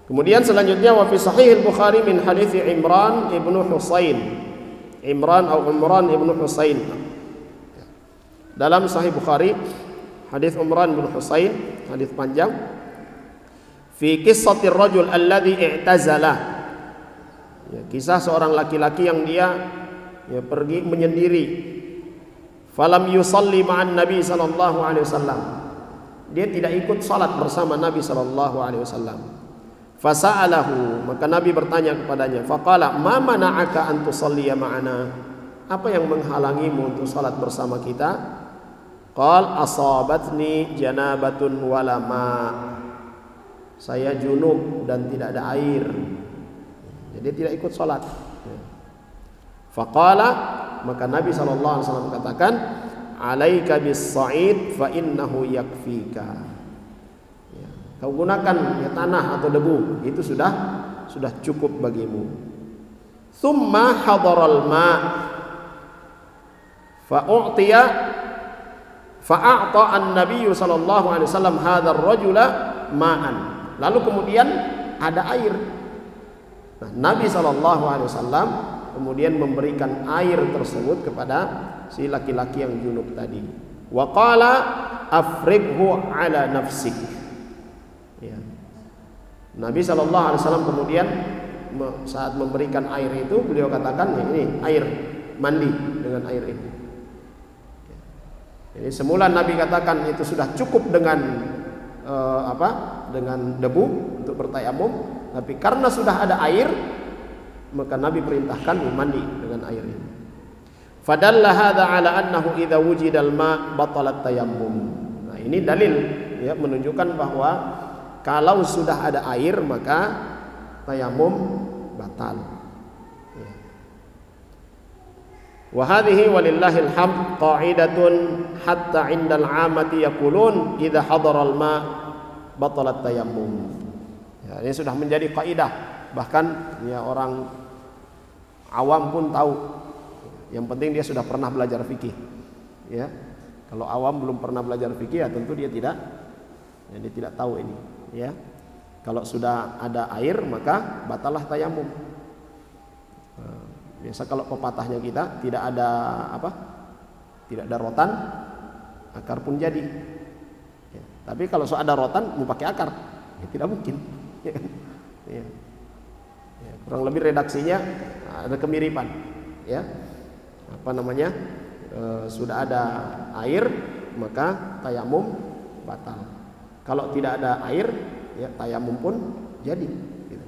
Kemudian selanjutnya wa fi sahih al-Bukhari min hadits Imran ibnu Husain. Imran ibnu Husain. Dalam Sahih Bukhari hadis Imran bin Husain, hadis panjang, fi qissatir rajul alladhi i'tazala, ya, kisah seorang laki-laki yang dia, ya, pergi menyendiri, falam yusalli ma'an Nabi sallallahu alaihi wasallam, dia tidak ikut salat bersama Nabi sallallahu alaihi wasallam. Fasa'alahu, maka Nabi bertanya kepadanya, faqala ma mana'aka an tusalliya ma'ana, apa yang menghalangimu untuk salat bersama kita? Qal asabatni janabatun wala ma, saya junub dan tidak ada air. Jadi tidak ikut sholat. Faqala, maka Nabi SAW katakan, alaika bis-sa'id fa innahu yakfika. Ya, kau gunakan tanah atau debu, itu sudah cukup bagimu. Thumma hadaral ma' fa'u'tiya fa'a'ta an-nabiy sallallahu alaihi wasallam hadzal rajula ma'an. Lalu kemudian ada air. Nah, Nabi sallallahu alaihi wasallam kemudian memberikan air tersebut kepada si laki-laki yang junub tadi. Wa qala afrighu ala nafsik. Ya. Nabi sallallahu alaihi wasallam kemudian saat memberikan air itu beliau katakan, ya, ini air mandi dengan air ini. Jadi semula Nabi katakan itu sudah cukup dengan dengan debu untuk bertayamum, tapi karena sudah ada air maka Nabi perintahkan mandi dengan air ini. Fadalla hadza ala annahu idza wujidal ma batalat tayammum. Nah, ini dalil ya menunjukkan bahwa kalau sudah ada air maka tayamum batal. Wa hadhihi walillahil hamd qa'idatun hatta 'indal 'amati yaqulun idza hadaral ma batalat tayammum. Ya, ini sudah menjadi kaidah, bahkan ya orang awam pun tahu. Yang penting dia sudah pernah belajar fikih. Ya. Kalau awam belum pernah belajar fikih ya tentu dia tidak tahu ini, ya. Kalau sudah ada air maka batalah tayamum. Biasa kalau pepatahnya kita tidak ada rotan, akar pun jadi. Ya. Tapi kalau sudah ada rotan mau pakai akar, ya tidak mungkin. Ya. Ya. Ya, kurang lebih redaksinya ada kemiripan. Ya. Sudah ada air maka tayamum batal. Kalau tidak ada air, ya tayamum pun jadi. Gitu.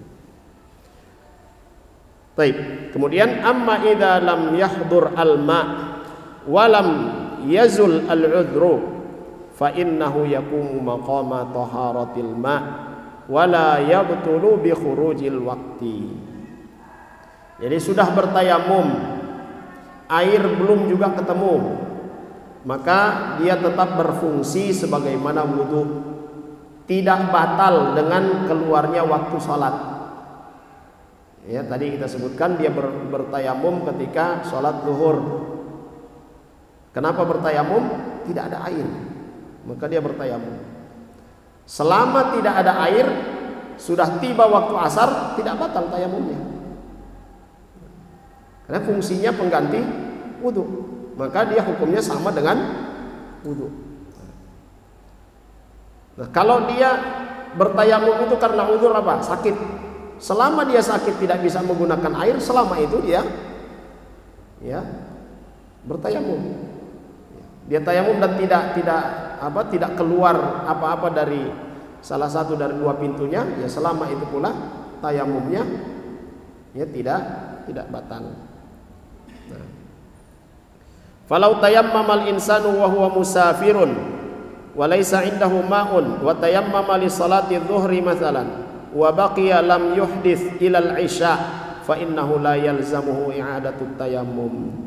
Baik. Kemudian amma idza lam yahdur al-ma wa lam yazul al-udhru fa innahu yaqumu maqama taharatil ma wa la yabtulu bi khurujil waqti. Jadi sudah bertayamum, air belum juga ketemu, maka dia tetap berfungsi sebagaimana wudu, tidak batal dengan keluarnya waktu sholat. Ya, tadi kita sebutkan dia bertayamum ketika sholat zuhur. Kenapa bertayamum? Tidak ada air, maka dia bertayamum. Selama tidak ada air, sudah tiba waktu asar, tidak batal tayamumnya. Karena fungsinya pengganti wudu, maka dia hukumnya sama dengan wudu. Nah, kalau dia bertayamum itu karena uzur apa? Sakit. Selama dia sakit tidak bisa menggunakan air, selama itu dia bertayamum. Dia tayamum dan tidak keluar apa-apa dari salah satu dari dua pintunya, ya selama itu pula tayamumnya ya tidak batal. Nah. Falau tayammamal insanu wa huwa musafirun wa laysa indahu ma'un wa tayammama li salati dhuhri mathalan wa baqiya lam yuhdits ila al-isya fa innahu la yalzamuhu i'adatu tayammum.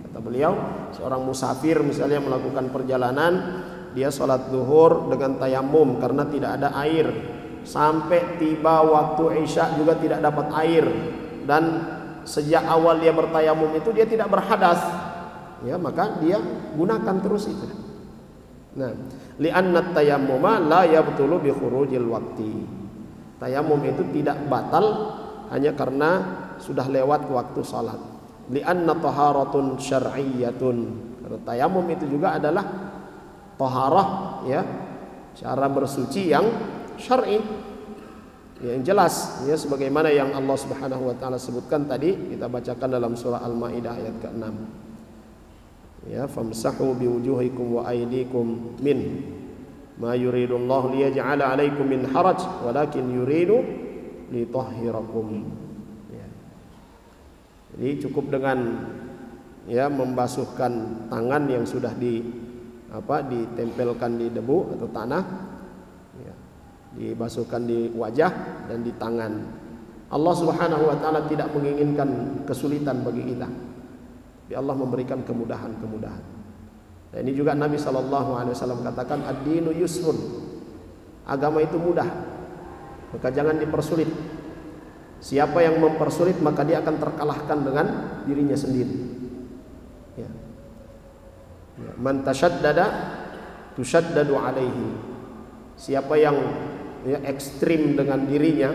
Kata beliau, seorang musafir misalnya melakukan perjalanan, dia sholat zuhur dengan tayamum karena tidak ada air, sampai tiba waktu isya juga tidak dapat air, dan sejak awal dia bertayamum itu dia tidak berhadas, ya maka dia gunakan terus itu. Nah, li'anna tayammuma la yabtulu bi khurujil waqti. Tayamum itu tidak batal hanya karena sudah lewat waktu salat. Li'anna taharatun syar'iyyatun. Karena tayamum itu juga adalah taharah, ya, cara bersuci yang syar'i, yang jelas, ya, sebagaimana yang Allah Subhanahu wa taala sebutkan tadi, kita bacakan dalam surah Al-Maidah ayat ke-6. Ya, famsahu biwujuhikum wa aydikum min ma yuridullahu liyaj'ala 'alaikum min haraj walakin yuridu litahhirakum. Ya. Jadi cukup dengan ya membasuhkan tangan yang sudah ditempelkan di debu atau tanah, ya, dibasuhkan di wajah dan di tangan. Allah Subhanahu wa taala tidak menginginkan kesulitan bagi kita. Allah memberikan kemudahan-kemudahan. Dan ini juga Nabi SAW katakan, ad-dinu yusrun. Agama itu mudah, maka jangan dipersulit. Siapa yang mempersulit maka dia akan terkalahkan dengan dirinya sendiri. Ya. Man tashaddada tushaddadu alaihi. Siapa yang ekstrim dengan dirinya,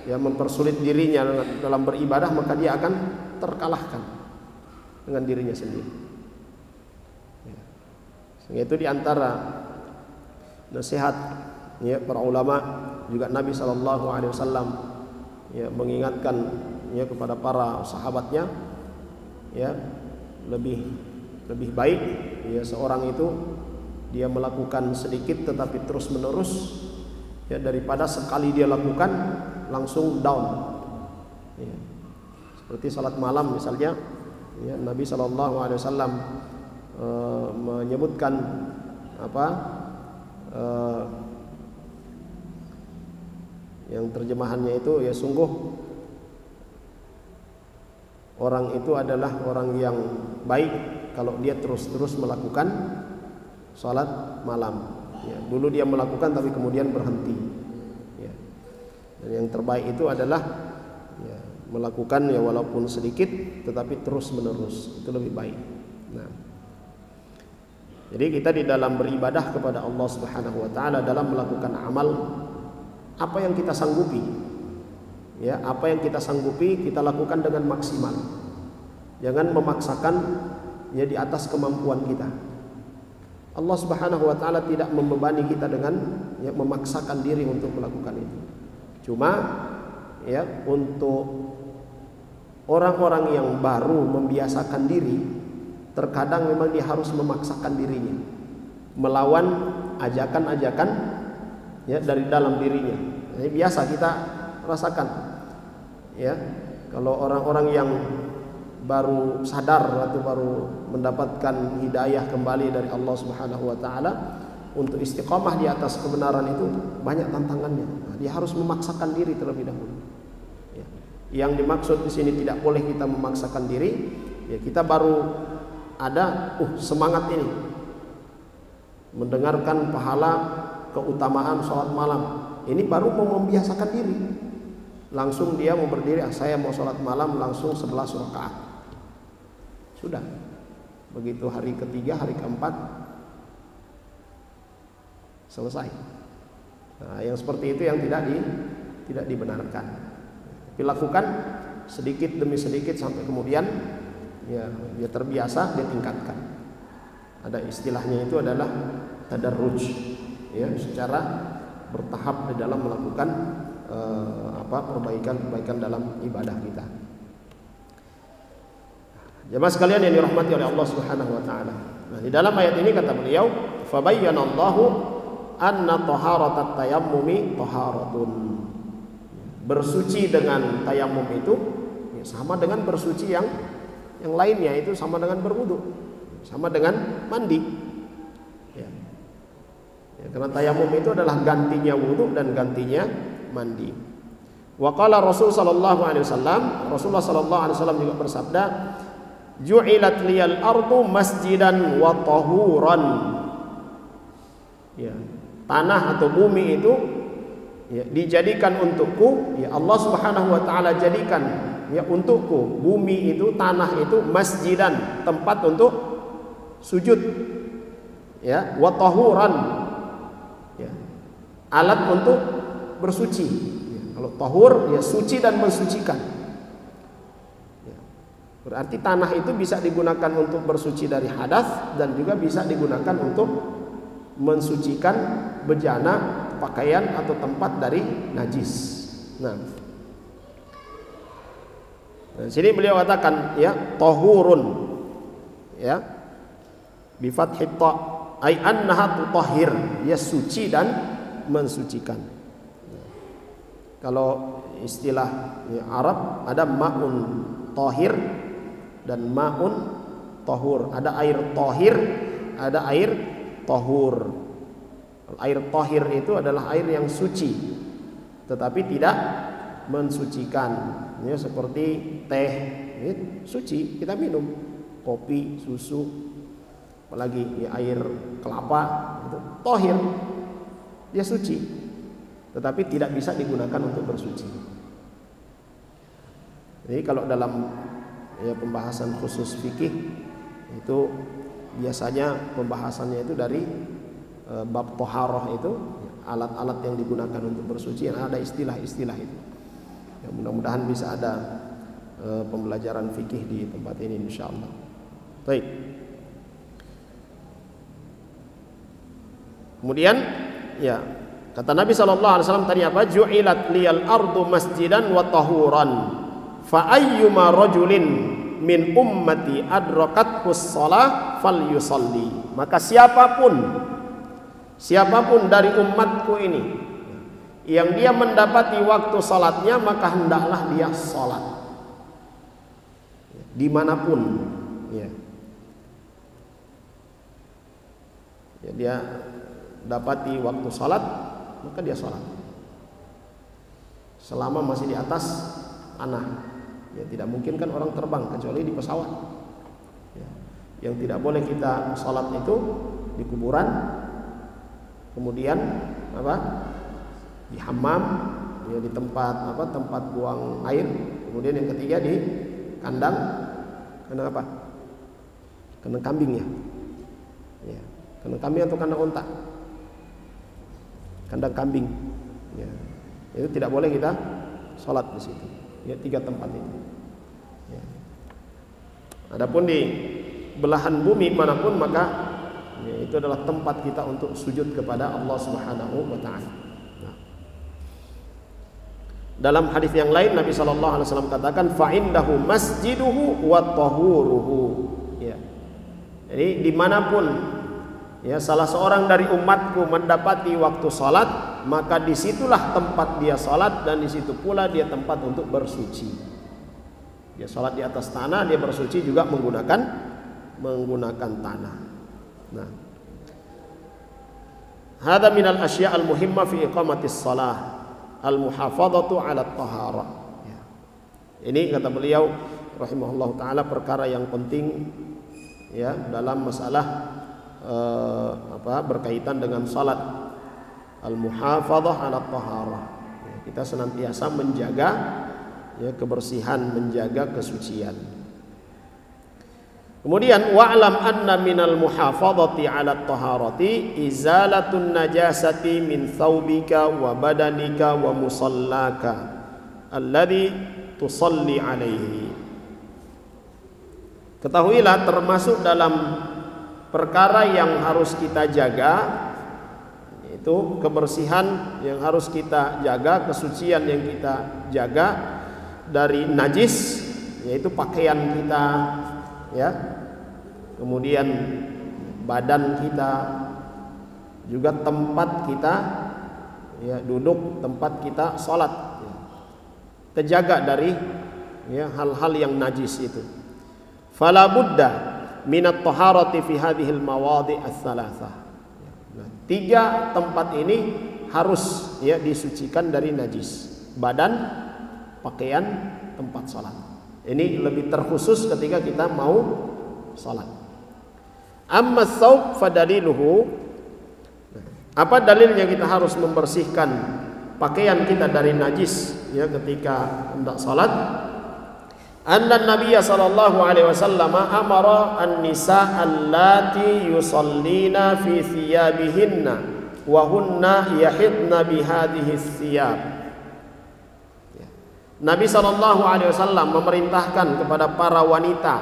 mempersulit dirinya dalam beribadah, maka dia akan terkalahkan dengan dirinya sendiri. Sehingga itu diantara nasihat para ulama, juga Nabi SAW mengingatkan kepada para sahabatnya, lebih baik seorang itu dia melakukan sedikit tetapi terus menerus daripada sekali dia lakukan langsung down. Seperti salat malam misalnya, Nabi SAW menyebutkan yang terjemahannya itu, sungguh orang itu adalah orang yang baik kalau dia terus-terus melakukan salat malam. Dulu dia melakukan tapi kemudian berhenti. Dan yang terbaik itu adalah melakukan walaupun sedikit tetapi terus menerus, itu lebih baik. Nah, jadi kita di dalam beribadah kepada Allah Subhanahu wa taala, dalam melakukan amal, apa yang kita sanggupi, apa yang kita sanggupi kita lakukan dengan maksimal. Jangan memaksakan di atas kemampuan kita. Allah Subhanahu wa taala tidak membebani kita dengan memaksakan diri untuk melakukan itu. Cuma untuk orang-orang yang baru membiasakan diri, terkadang memang dia harus memaksakan dirinya, melawan ajakan-ajakan dari dalam dirinya. Ini biasa kita rasakan. Kalau orang-orang yang baru sadar atau baru mendapatkan hidayah kembali dari Allah Subhanahu wa taala, untuk istiqamah di atas kebenaran itu banyak tantangannya. Dia harus memaksakan diri terlebih dahulu. Yang dimaksud di sini tidak boleh kita memaksakan diri, kita baru ada semangat ini mendengarkan pahala keutamaan sholat malam, ini baru mau membiasakan diri. Langsung dia mau berdiri, saya mau sholat malam langsung 11 rakaat. Sudah. Begitu hari ketiga, hari keempat selesai. Nah, yang seperti itu yang tidak dibenarkan. Tapi lakukan sedikit demi sedikit sampai kemudian dia terbiasa, dia tingkatkan. Ada istilahnya itu adalah tadarruj, secara bertahap di dalam melakukan perbaikan dalam ibadah kita. Jemaah sekalian yang dirahmati oleh Allah Subhanahu wa taala. Nah, di dalam ayat ini kata beliau, fabayyanallahu anna taharatat tayammumi taharatun. Bersuci dengan tayamum itu sama dengan bersuci yang lainnya, itu sama dengan berwudu, sama dengan mandi. Karena tayamum itu adalah gantinya wudu dan gantinya mandi. Wa qala Rasul sallallahu alaihi wasallam, Rasulullah sallallahu alaihi wasallam juga bersabda, ju'ilat liyal ardu masjidan wa tahuran. Tanah atau bumi itu dijadikan untukku, Allah Subhanahu wa taala jadikan untukku bumi itu, tanah itu masjidan, tempat untuk sujud, wa tahuran, alat untuk bersuci. Kalau tahur suci dan mensucikan. Berarti tanah itu bisa digunakan untuk bersuci dari hadas dan juga bisa digunakan untuk mensucikan bejana, pakaian atau tempat dari najis. Nah, di sini beliau katakan tahurun, bi fathit ta, ay annaha tutahhir, dia suci dan mensucikan. Kalau istilah Arab ada ma'un tahir dan ma'un tahur. Ada air tahir, ada air tahur. Air tahir itu adalah air yang suci, tetapi tidak mensucikan, ya, seperti teh, ya, suci kita minum, kopi, susu, apalagi ya, air kelapa, itu tohir, dia suci, tetapi tidak bisa digunakan untuk bersuci. Jadi kalau dalam ya, pembahasan khusus fikih itu biasanya pembahasannya itu dari bab toharoh itu, alat-alat yang digunakan untuk bersuci, ada istilah-istilah itu. Ya, mudah-mudahan bisa ada pembelajaran fikih di tempat ini insyaallah. Baik. Kemudian ya kata Nabi SAW tadi apa? Ju'ilat liyal ardu masjidan wa tahuran fa ayyuma rajulin min ummati adrakathus shalah falyusalli. Maka siapapun dari umatku ini yang dia mendapati waktu salatnya, maka hendaklah dia salat dimanapun, ya. Ya, dia dapati waktu salat, maka dia salat selama masih di atas tanah. Ya, tidak mungkin kan orang terbang kecuali di pesawat. Ya. Yang tidak boleh kita salat itu di kuburan, kemudian apa? Di hammam, ya, di tempat apa? Tempat buang air. Kemudian yang ketiga di kandang apa? Kandang kambing, ya. Ya. Kandang kambing atau kandang unta? Kandang kambing. Ya. Itu tidak boleh kita sholat di situ. Ya, 3 tempat itu. Ya. Adapun di belahan bumi manapun, maka ya, itu adalah tempat kita untuk sujud kepada Allah Subhanahu wa taala. Nah. Dalam hadis yang lain Nabi sallallahu alaihi wasallam katakan fa indahu masjiduhu wa tahuruhu. Ya. Jadi dimanapun ya salah seorang dari umatku mendapati waktu salat, maka disitulah tempat dia salat dan disitu pula dia tempat untuk bersuci. Dia salat di atas tanah, dia bersuci juga menggunakan tanah. Nah, hada minal asya' al muhimmah fi iqamatis salah al muhafadzatu ala taharah. Ya. Ini kata beliau rahimahullah taala perkara yang penting ya dalam masalah berkaitan dengan salat, al muhafadzah 'ala taharah. Ya, kita senantiasa menjaga ya kebersihan, menjaga kesucian. Kemudian wa'lam anna minal muhafadzati 'ala taharati izalatun najasati min thawbika wa badanika wa musallaka alladhi tusalli alaihi. Ketahuilah termasuk dalam perkara yang harus kita jaga, yaitu kebersihan yang harus kita jaga, kesucian yang kita jaga dari najis, yaitu pakaian kita, ya, kemudian badan kita, juga tempat kita ya duduk, tempat kita sholat, ya. Terjaga dari ya hal-hal yang najis itu. Fala budda minat taharati fi hadhil mawadi' ats-tsalatsah. 3 tempat ini harus ya disucikan dari najis. Badan, pakaian, tempat salat. Ini lebih terkhusus ketika kita mau salat. Amma tsawb fadaliluhu. Apa dalilnya kita harus membersihkan pakaian kita dari najis ya ketika hendak salat? Anna Nabiya sallallahu alaihi wasallam amara an-nisa allati yusallina fi thiyabihinna wa hunna yahidna bi hadhihi thiyab. Nabi sallallahu alaihi wasallam memerintahkan kepada para wanita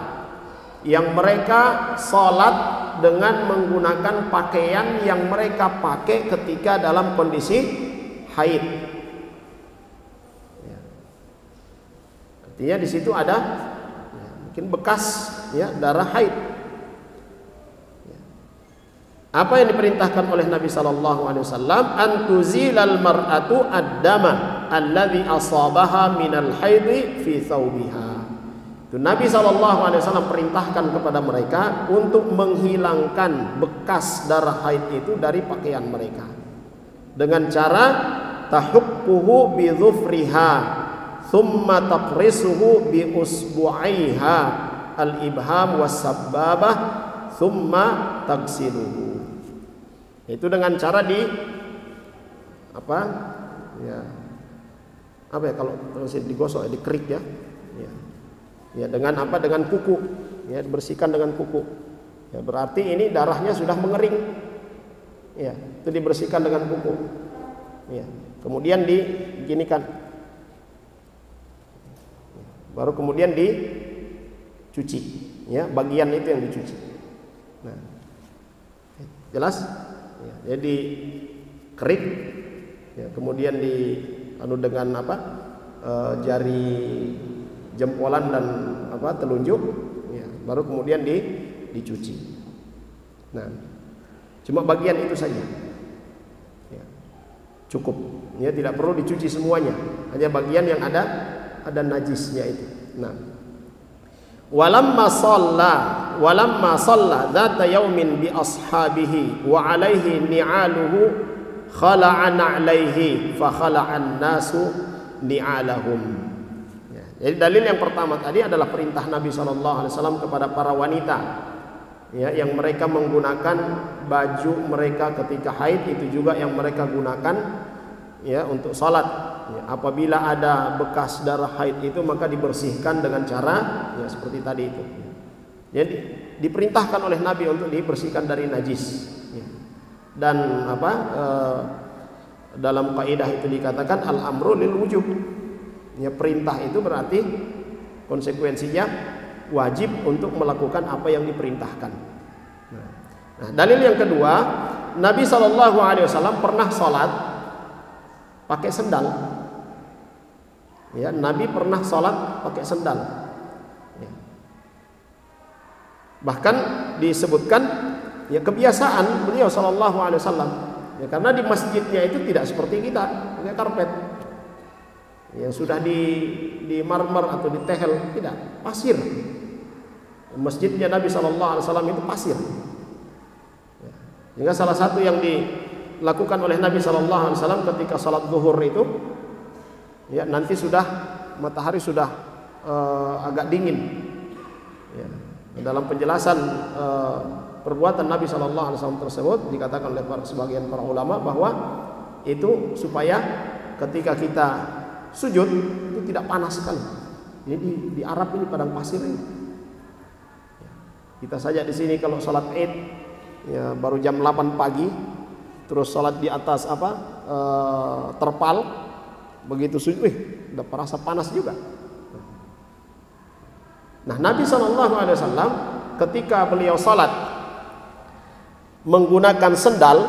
yang mereka salat dengan menggunakan pakaian yang mereka pakai ketika dalam kondisi haid. Artinya di situ ada ya, mungkin bekas ya darah haid. Ya. Apa yang diperintahkan oleh Nabi sallallahu alaihi wasallam? Antuzilal mar'atu ad-dama alladhi asabaha minal haidhi fi thawbiha. Itu Nabi sallallahu alaihi wasallam perintahkan kepada mereka untuk menghilangkan bekas darah haid itu dari pakaian mereka dengan cara tahukkuhu bi dhufriha, thumma taqrisuhu bi usbu'aiha al-ibham was-sabbabah thumma tagsiluhu. Itu dengan cara di apa? Ya. Apa ya kalau digosok ya, dikerik ya. Ya. Ya dengan apa? Dengan kuku. Ya, dibersihkan dengan kuku. Ya, berarti ini darahnya sudah mengering. Ya, itu dibersihkan dengan kuku. Ya. Kemudian diginikan. Baru kemudian dicuci. Ya, bagian itu yang dicuci. Nah. Jelas? Ya, jadi kerik. Ya, kemudian dengan apa? Jari jempolan dan apa? Telunjuk. Ya, baru kemudian dicuci. Nah, cuma bagian itu saja. Ya, cukup. Ya, tidak perlu dicuci semuanya. Hanya bagian yang ada najisnya itu. Nah, walamma shalla dzata yaumin bi ashabihi wa alaihi ni'aluhu khala'an 'alaihi fa khala'an nasu ni'alahum. Ya, jadi dalil yang pertama tadi adalah perintah Nabi SAW kepada para wanita, ya, yang mereka menggunakan baju mereka ketika haid itu juga yang mereka gunakan, ya, untuk salat. Ya, apabila ada bekas darah haid itu maka dibersihkan dengan cara ya seperti tadi itu. Jadi diperintahkan oleh Nabi untuk dibersihkan dari najis. Ya. Dan apa? Dalam kaidah itu dikatakan al-amru lil wujub. Ya, perintah itu berarti konsekuensinya wajib untuk melakukan apa yang diperintahkan. Nah, dalil yang kedua, Nabi SAW pernah sholat pakai sendal. Ya, Nabi pernah sholat pakai sendal. Ya. Bahkan disebutkan ya kebiasaan beliau SAW. Ya, karena di masjidnya itu tidak seperti kita pakai karpet yang sudah di marmer atau di tehel, tidak, pasir. Masjidnya Nabi SAW itu pasir. Ya. Hingga salah satu yang dilakukan oleh Nabi SAW ketika sholat zuhur itu, ya, nanti sudah matahari sudah agak dingin. Ya. Dalam penjelasan perbuatan Nabi SAW tersebut dikatakan oleh sebagian para ulama bahwa itu supaya ketika kita sujud itu tidak panas sekali. Jadi di Arab ini padang pasir ini. Ya. Kita saja di sini kalau sholat Id ya baru jam 8 pagi, terus sholat di atas apa terpal, begitu sujud, udah merasa panas juga. Nah, Nabi SAW ketika beliau sholat menggunakan sendal,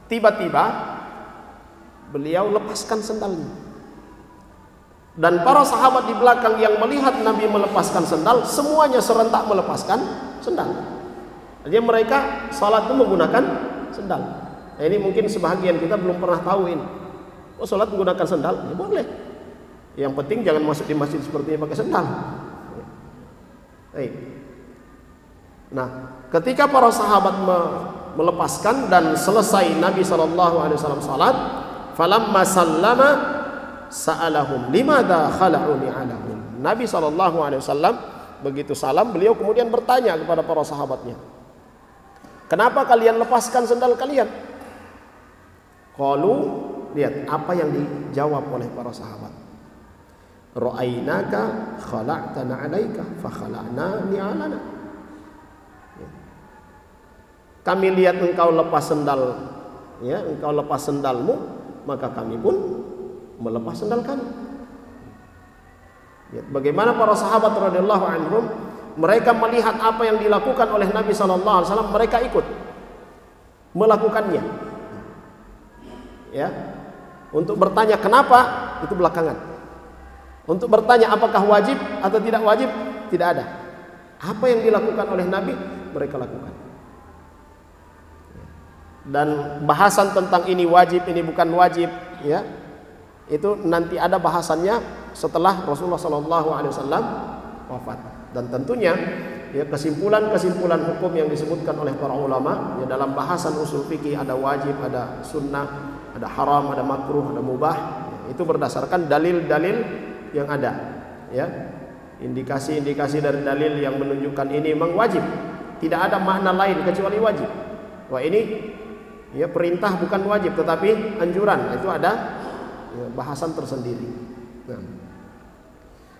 tiba-tiba beliau lepaskan sendalnya. Dan para sahabat di belakang yang melihat Nabi melepaskan sendal, semuanya serentak melepaskan sendal. Jadi mereka sholat itu menggunakan sendal. Nah, ini mungkin sebahagian kita belum pernah tahu ini. Oh, sholat menggunakan sendal? Ya boleh. Yang penting jangan masuk di masjid seperti ini pakai sendal. Nah, ketika para sahabat melepaskan dan selesai Nabi SAW salat, falamma sallama sa'alahum limadha khala'u ni'alahum. Nabi SAW begitu salam, beliau kemudian bertanya kepada para sahabatnya, kenapa kalian lepaskan sendal kalian? Qalu, lihat apa yang dijawab oleh para sahabat. Ra'ainaka khala'tana 'alaika fa khala'na ni'alana. Kami lihat engkau lepas sendal, ya, engkau lepas sendalmu, maka kami pun melepas sendal kami. Ya, bagaimana para sahabat radhiyallahu anhum, mereka melihat apa yang dilakukan oleh Nabi SAW, mereka ikut melakukannya. Ya, untuk bertanya kenapa itu belakangan. Untuk bertanya apakah wajib atau tidak wajib, tidak ada. Apa yang dilakukan oleh Nabi, mereka lakukan. Dan bahasan tentang ini wajib, ini bukan wajib, ya, itu nanti ada bahasannya setelah Rasulullah SAW wafat. Dan tentunya ya kesimpulan-kesimpulan hukum yang disebutkan oleh para ulama ya dalam bahasan usul fikih, ada wajib, ada sunnah, ada haram, ada makruh, ada mubah. Itu berdasarkan dalil-dalil yang ada, ya. Indikasi-indikasi dari dalil yang menunjukkan ini memang wajib. Tidak ada makna lain kecuali wajib. Wah, ini ya perintah bukan wajib tetapi anjuran. Itu ada ya, bahasan tersendiri.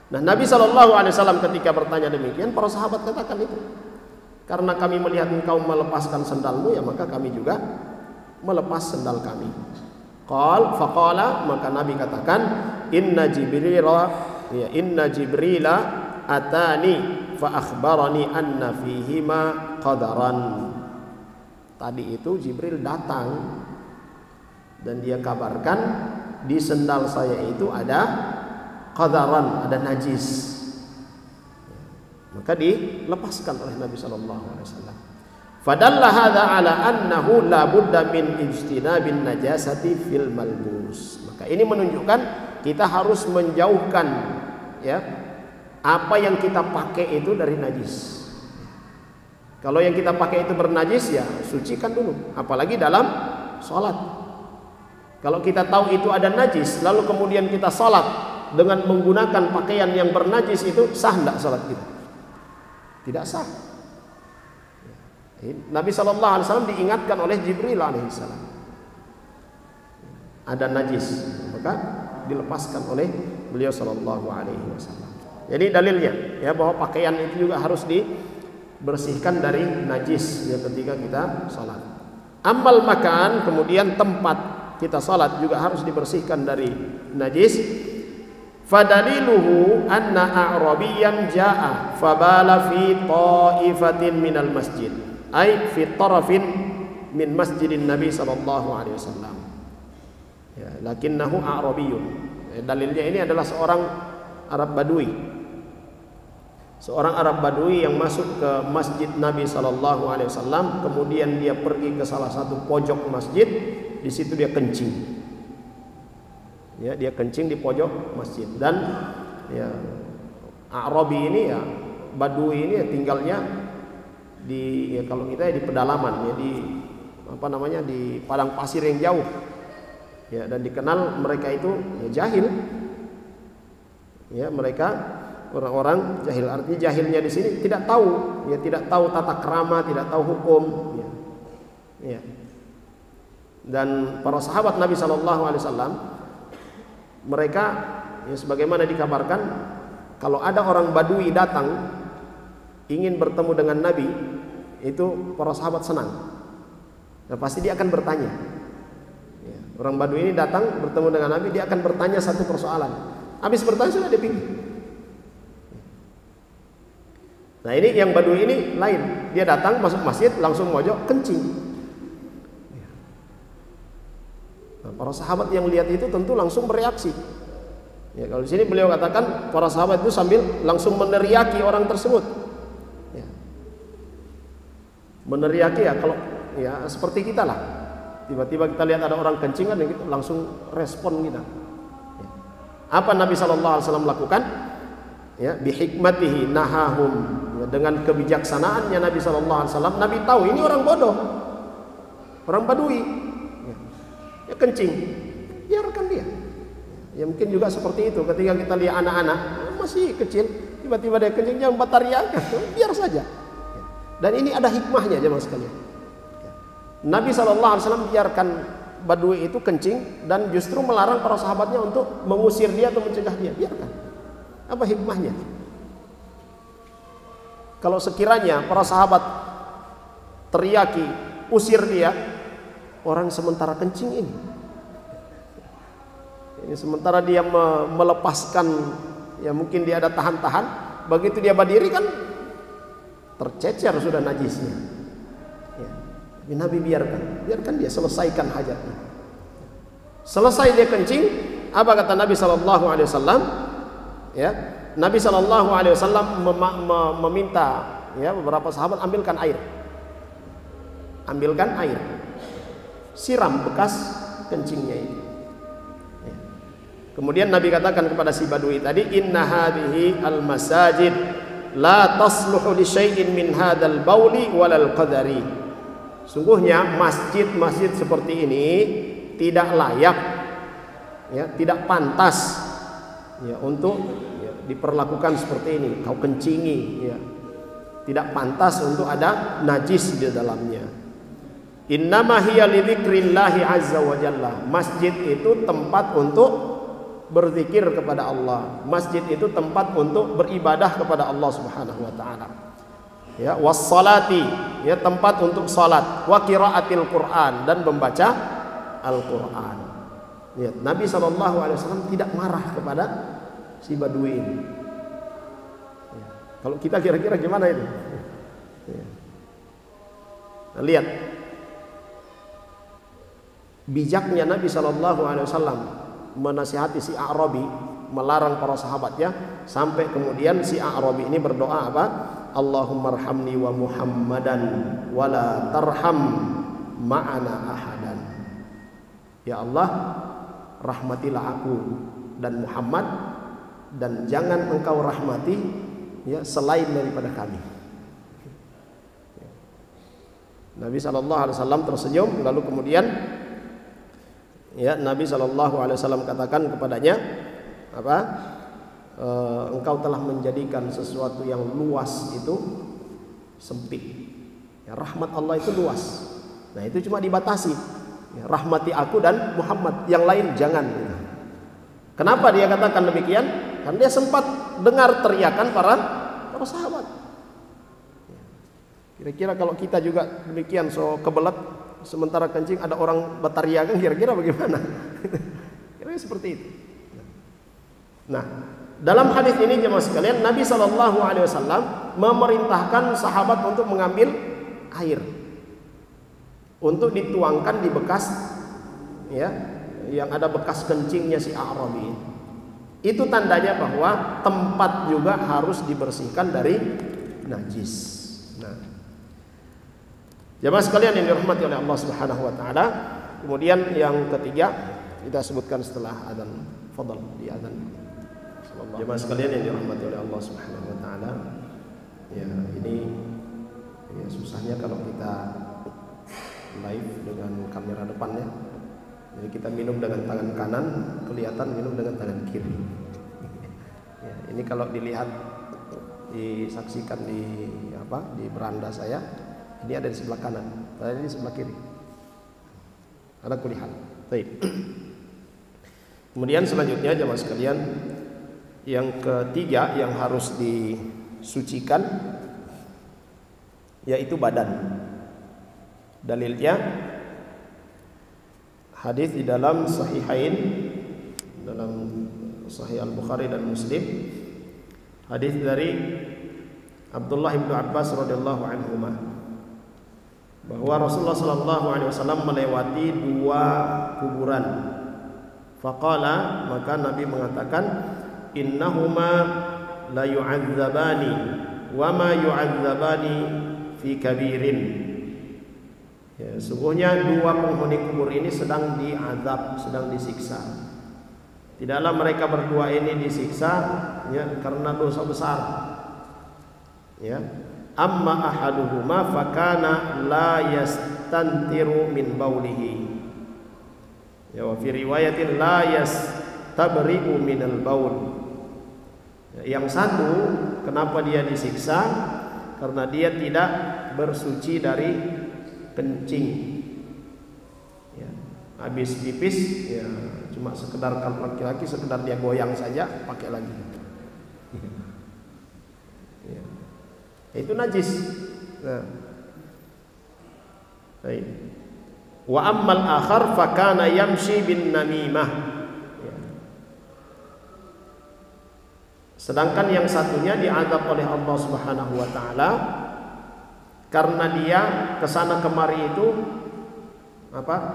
Nah, Nabi SAW ketika bertanya demikian, para sahabat katakan itu, karena kami melihat engkau melepaskan sendalmu, ya maka kami juga melepas sendal kami. Faqala, maka Nabi katakan, inna Jibrila atani fa akhbarani anna fihima qadaran. Tadi itu Jibril datang dan dia kabarkan di sendal saya itu ada qadaran, ada najis. Maka dilepaskan oleh Nabi sallallahu alaihi wasallam. Fadalla hadza ala annahu la budda min ijtinabin najasati fil malbus. Maka ini menunjukkan kita harus menjauhkan ya apa yang kita pakai itu dari najis. Kalau yang kita pakai itu bernajis, ya sucikan dulu, apalagi dalam sholat. Kalau kita tahu itu ada najis, lalu kemudian kita sholat dengan menggunakan pakaian yang bernajis, itu sah tidak sholat kita? Tidak sah. Nabi SAW diingatkan oleh Jibril alaihissalam, ada najis, maka dilepaskan oleh beliau sallallahu alaihi wasallam. Jadi dalilnya ya bahwa pakaian itu juga harus dibersihkan dari najis ya ketika kita salat. Amal makan, kemudian tempat kita salat juga harus dibersihkan dari najis. Fadaliluhu anna a'rabiyan jaa fabala fi ta'ifatin minal masjid, ay fi tarafin min masjidin Nabi sallallahu alaihi wasallam. Ya, lakinnahu a'rabiyun. Dalilnya ini adalah seorang Arab Badui. Seorang Arab Badui yang masuk ke masjid Nabi sallallahu alaihi wasallam, kemudian dia pergi ke salah satu pojok masjid, di situ dia kencing. Ya, dia kencing di pojok masjid. Dan ya Arabi ini ya Badui ini ya tinggalnya di ya kalau kita ya di pedalaman ya di apa namanya di padang pasir yang jauh. Ya, dan dikenal mereka itu ya jahil. Ya, mereka orang-orang jahil. Artinya jahilnya di sini tidak tahu, ya tidak tahu tata krama, tidak tahu hukum. Ya. Ya. Dan para sahabat Nabi Shallallahu Alaihi Wasallam, mereka ya sebagaimana dikabarkan, kalau ada orang Badui datang ingin bertemu dengan Nabi, itu para sahabat senang. Dan pasti dia akan bertanya. Orang Badui ini datang bertemu dengan Nabi, dia akan bertanya satu persoalan. Habis bertanya sudah dia pergi. Nah, ini yang Badui ini lain. Dia datang masuk masjid langsung mojok kencing. Nah, para sahabat yang lihat itu tentu langsung bereaksi. Ya, kalau di sini beliau katakan para sahabat itu sambil langsung meneriaki orang tersebut. Ya. Meneriaki ya kalau ya seperti kita lah. Tiba-tiba kita lihat ada orang kencing kan gitu, langsung respon kita. Ya. Apa Nabi SAW lakukan? Ya, bihikmatihi nahahum. Ya, dengan kebijaksanaannya Nabi SAW, Nabi tahu ini orang bodoh, orang Badui. Ya, kencing, biarkan dia. Ya mungkin juga seperti itu. Ketika kita lihat anak-anak masih kecil, tiba-tiba dia kencing, jangan batariakan, biar saja. Ya. Dan ini ada hikmahnya jemaah sekalian. Nabi SAW biarkan Badui itu kencing dan justru melarang para sahabatnya untuk mengusir dia atau mencegah dia. Biarkan. Apa hikmahnya? Kalau sekiranya para sahabat teriaki, usir dia, orang sementara kencing ini sementara dia melepaskan, ya mungkin dia ada tahan-tahan, begitu dia berdiri kan tercecer sudah najisnya. Ya. Nabi biarkan dia selesaikan hajatnya. Selesai dia kencing, apa kata Nabi Sallallahu Alaihi Wasallam? Ya, Nabi Sallallahu Alaihi Wasallam meminta ya beberapa sahabat ambilkan air, siram bekas kencingnya ini. Ya. Kemudian Nabi katakan kepada si Badui tadi, inna hadhihi al masajid la tasluhu li syai'in min hadzal bauli walal qadari. Sungguhnya masjid-masjid seperti ini tidak layak ya, tidak pantas ya untuk ya, diperlakukan seperti ini, kau kencingi ya. Tidak pantas untuk ada najis di dalamnya. Innama hiya li dzikrillahi azza wa jalla. Masjid itu tempat untuk berzikir kepada Allah. Masjid itu tempat untuk beribadah kepada Allah Subhanahu wa taala. Ya, wassalati, ya, tempat untuk salat, wa qiraatil Quran, dan membaca Al-Quran. Ya, Nabi SAW tidak marah kepada si Badui ini. Ya, kalau kita kira-kira gimana itu? Ya. Nah, lihat bijaknya Nabi SAW menasihati si A'rabi, melarang para sahabatnya, sampai kemudian si A'rabi ini berdoa apa? Allahumma arhamni wa Muhammadan wala tarham ma'ana ahadan. Ya Allah, rahmatilah aku dan Muhammad, dan jangan engkau rahmati ya selain daripada kami. Nabi SAW tersenyum, lalu kemudian ya Nabi SAW katakan kepadanya apa? Engkau telah menjadikan sesuatu yang luas itu sempit. Ya, rahmat Allah itu luas. Nah, itu cuma dibatasi. Ya, rahmati aku dan Muhammad, yang lain jangan. Kenapa dia katakan demikian? Karena dia sempat dengar teriakan para sahabat. Kira-kira kalau kita juga demikian, so kebelet sementara kencing ada orang berteriakan, kira-kira bagaimana? Kira-kira seperti itu. Nah, dalam hadis ini jemaah sekalian, Nabi SAW memerintahkan sahabat untuk mengambil air untuk dituangkan di bekas ya yang ada bekas kencingnya si A'rabi. Itu tandanya bahwa tempat juga harus dibersihkan dari najis. Nah, jemaah sekalian yang dirahmati oleh Allah Subhanahu wa taala, kemudian yang ketiga kita sebutkan setelah azan. Fadhal di azan. Jemaah sekalian yang dirahmati oleh Allah Subhanahu wa taala, ya ini ya susahnya kalau kita live dengan kamera depan ya. Jadi kita minum dengan tangan kanan, kelihatan minum dengan tangan kiri. Ya, ini kalau dilihat, disaksikan di di beranda saya, ini ada di sebelah kanan, tadi di sebelah kiri. Ada kulihat. Baik. Kemudian selanjutnya jemaah sekalian, yang ketiga yang harus disucikan yaitu badan. Dalilnya hadis di dalam Sahihain, dalam Sahih Al-Bukhari dan Muslim, hadis dari Abdullah bin Abbas radhiyallahu anhuma, bahwa Rasulullah SAW melewati dua kuburan. Faqala, maka Nabi mengatakan, innahuma la yu'adzabani wa ma yu'adzabani fi kabirin. Ya, sungguhnya dua penghuni kubur ini sedang diazab, sedang disiksa. Tidaklah mereka berdua ini disiksa ya karena dosa besar. Ya. Amma ahaduhuma fakana la yastantiru min baulihi. Ya, wa fi riwayatin la yastabri'u minal baul. Yang satu, kenapa dia disiksa? Karena dia tidak bersuci dari kencing. Ya, habis pipis, ya cuma sekedar, kalau laki-laki sekedar dia goyang saja, pakai lagi. Ya. Itu najis. Nah. Baik. Wa ammal akhar fakana yamshi bin namimah. Ya. Sedangkan yang satunya diazab oleh Allah Subhanahu wa taala karena dia kesana kemari itu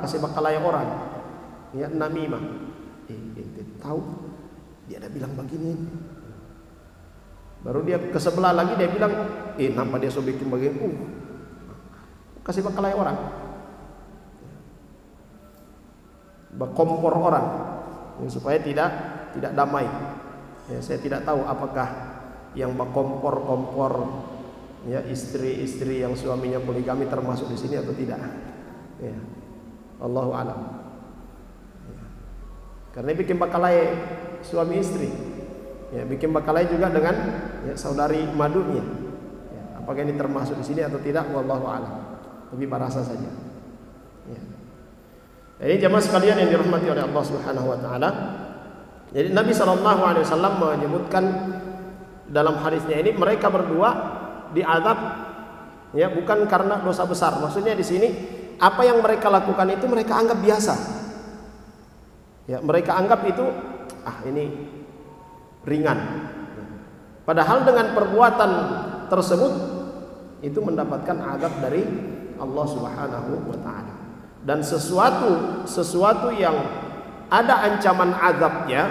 kasih bakalai orang, ya, namimah. Tahu dia ada bilang begini, baru dia ke sebelah lagi dia bilang, nampak dia so bikin begini, kasih bakalai orang, berkompor orang, supaya tidak damai. Ya, saya tidak tahu apakah yang berkompor ya istri-istri yang suaminya poligami termasuk di sini atau tidak. Ya. Allahu a'lam. Ya. Karena bikin bakalai suami istri, ya, bikin bakalai juga dengan ya, saudari madunya. Ya, apakah ini termasuk di sini atau tidak? Wallahu a'lam. Lebih parasa saja. Ya. Jadi jemaah sekalian yang dirahmati oleh Allah Subhanahu Wa Taala. Jadi Nabi SAW menyebutkan dalam hadisnya ini mereka berdua diazab ya bukan karena dosa besar. Maksudnya di sini apa yang mereka lakukan itu mereka anggap biasa. Ya, mereka anggap itu ini ringan. Padahal dengan perbuatan tersebut itu mendapatkan azab dari Allah Subhanahu wa taala. Dan sesuatu yang ada ancaman azabnya,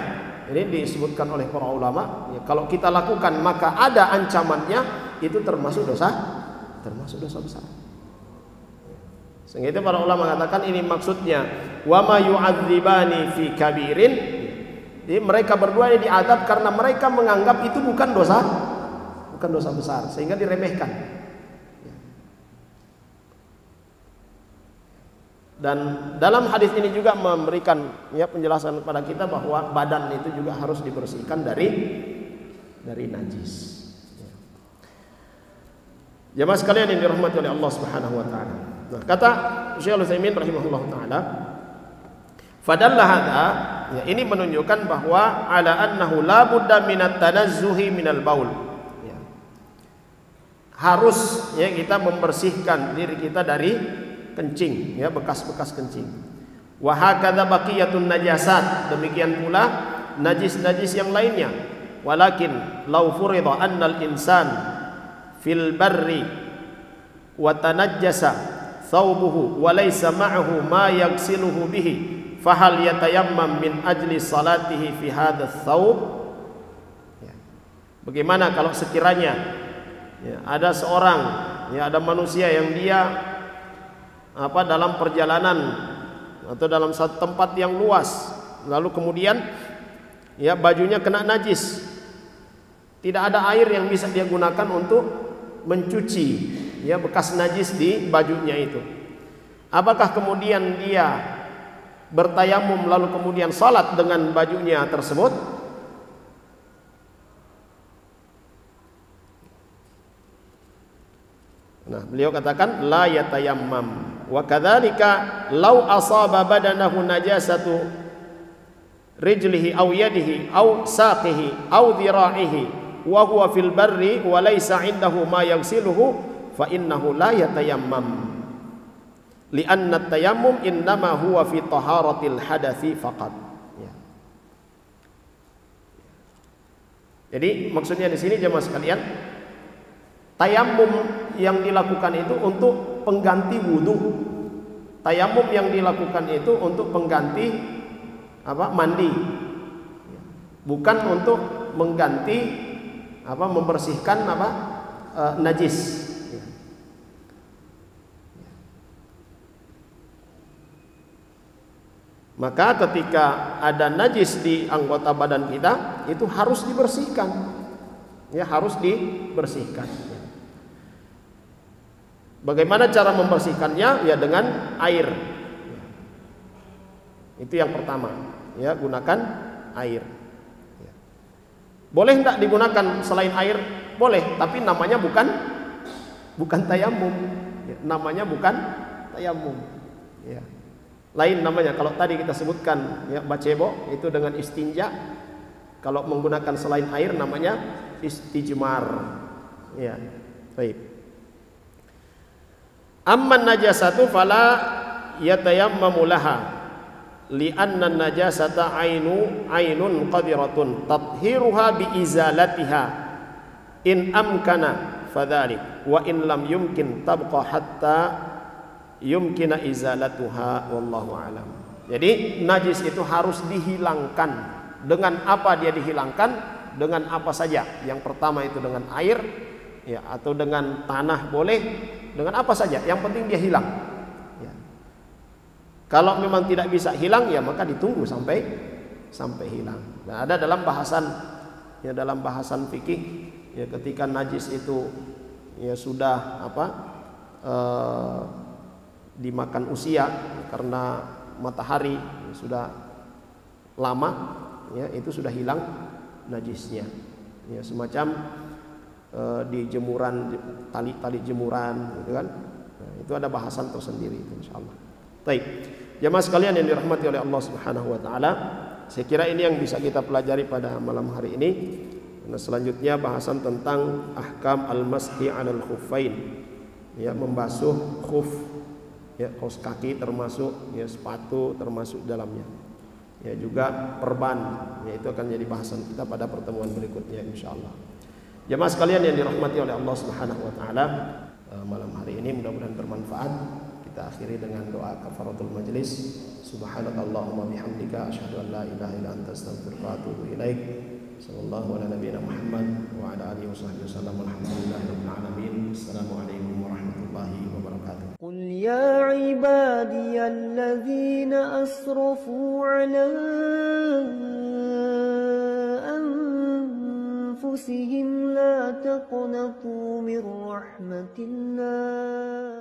ini disebutkan oleh para ulama, ya, kalau kita lakukan maka ada ancamannya, itu termasuk dosa besar. Sehingga itu para ulama mengatakan ini maksudnya wa ma yu'adzibani fi kabirin. Jadi mereka berdua ini diazab karena mereka menganggap itu bukan dosa besar, sehingga diremehkan. Dan dalam hadis ini juga memberikan ya penjelasan kepada kita bahwa badan itu juga harus dibersihkan dari najis. Jemaah sekalian yang dirahmati oleh Allah Subhanahu wa taala. Nah, kata Syekh Al-Utsaimin rahimahullah taala, fadalla hadza, ya, ini menunjukkan bahwa ala annahu la budda minat tanazzuhi minal baul. Ya. Harus ya kita membersihkan diri kita dari kencing, ya, bekas-bekas kencing. Wa hakadza baqiyatun najasat, demikian pula najis-najis yang lainnya. Walakin law furida annal insan fil barri wa tanajjasa thawbuhu wa laysa ma'ahu ma yaghsiluhu bihi fahal yatayammam min ajli salatihi fi hadha thawb. Ya. Bagaimana kalau sekiranya ya, ada seorang ya ada manusia yang dia dalam perjalanan atau dalam satu tempat yang luas, lalu kemudian ya bajunya kena najis, tidak ada air yang bisa dia gunakan untuk mencuci ya bekas najis di bajunya itu. Apakah kemudian dia bertayamum lalu kemudian salat dengan bajunya tersebut? Nah, beliau katakan la yatayammam. Wa kadzalika law asaba badanahu najasatu rijlihi aw yadihi aw saqihi aw dhira'ihi wa huwa fil barri wa laysa 'indahu ma yaghsiluhu fa innahu la yatayammam li'anna at-tayammum innama huwa fi taharatil hadathi faqat. Ya. Jadi maksudnya di sini jemaah sekalian, tayamum yang dilakukan itu untuk pengganti wudhu. Tayamum yang dilakukan itu untuk pengganti mandi, bukan untuk mengganti membersihkan najis. Maka ketika ada najis di anggota badan kita itu harus dibersihkan, ya harus dibersihkan. Bagaimana cara membersihkannya? Ya dengan air. Itu yang pertama. Ya, gunakan air. Boleh tidak digunakan selain air? Boleh, tapi namanya bukan tayamum. Ya, namanya bukan tayamum. Ya. Lain namanya. Kalau tadi kita sebutkan ya bacebo itu dengan istinja. Kalau menggunakan selain air namanya istijmar. Ya. Baik. Amman najasatu fala yatayammamu laha li'anna najasata ainun qadiratun tathiruha bi izalatiha in amkana fadzalik wa in lam yumkin tabqa hatta yumkina izalatuha wallahu alam. Jadi najis itu harus dihilangkan. Dengan apa dia dihilangkan? Dengan apa saja? Yang pertama itu dengan air ya, atau dengan tanah boleh, dengan apa saja, yang penting dia hilang ya. Kalau memang tidak bisa hilang ya maka ditunggu sampai hilang. Dan ada dalam bahasan fikih ya, ketika najis itu ya sudah dimakan usia karena matahari sudah lama, ya, itu sudah hilang najisnya. Ya, semacam di jemuran, tali jemuran, gitu kan. Nah, itu ada bahasan tersendiri itu insyaallah. Baik, jamaah sekalian yang dirahmati oleh Allah Subhanahu wa taala, saya kira ini yang bisa kita pelajari pada malam hari ini. Nah, selanjutnya bahasan tentang ahkam al-mas'i 'alal khuffain. Ya, membasuh khuf, ya, kaos kaki termasuk, ya, sepatu termasuk dalamnya. Ya, juga perban, ya, itu akan jadi bahasan kita pada pertemuan berikutnya insyaallah. Jemaah sekalian yang dirahmati oleh Allah Subhanahu wa taala, malam hari ini mudah-mudahan bermanfaat. Kita akhiri dengan doa kafaratul majlis. Subhanakallahumma bihamdika asyhadu an la ilaha illa anta astaghfiruka wa atubu ilaik. Sallallahu ala nabiyyina Muhammad wa ala alihi washabbihi wasallam. Alhamdulillahirabbil alamin. Assalamualaikum warahmatullahi wabarakatuh. قل يا عبادي الذين أسرفوا على أنفسهم لا تقنطوا من رحمة الله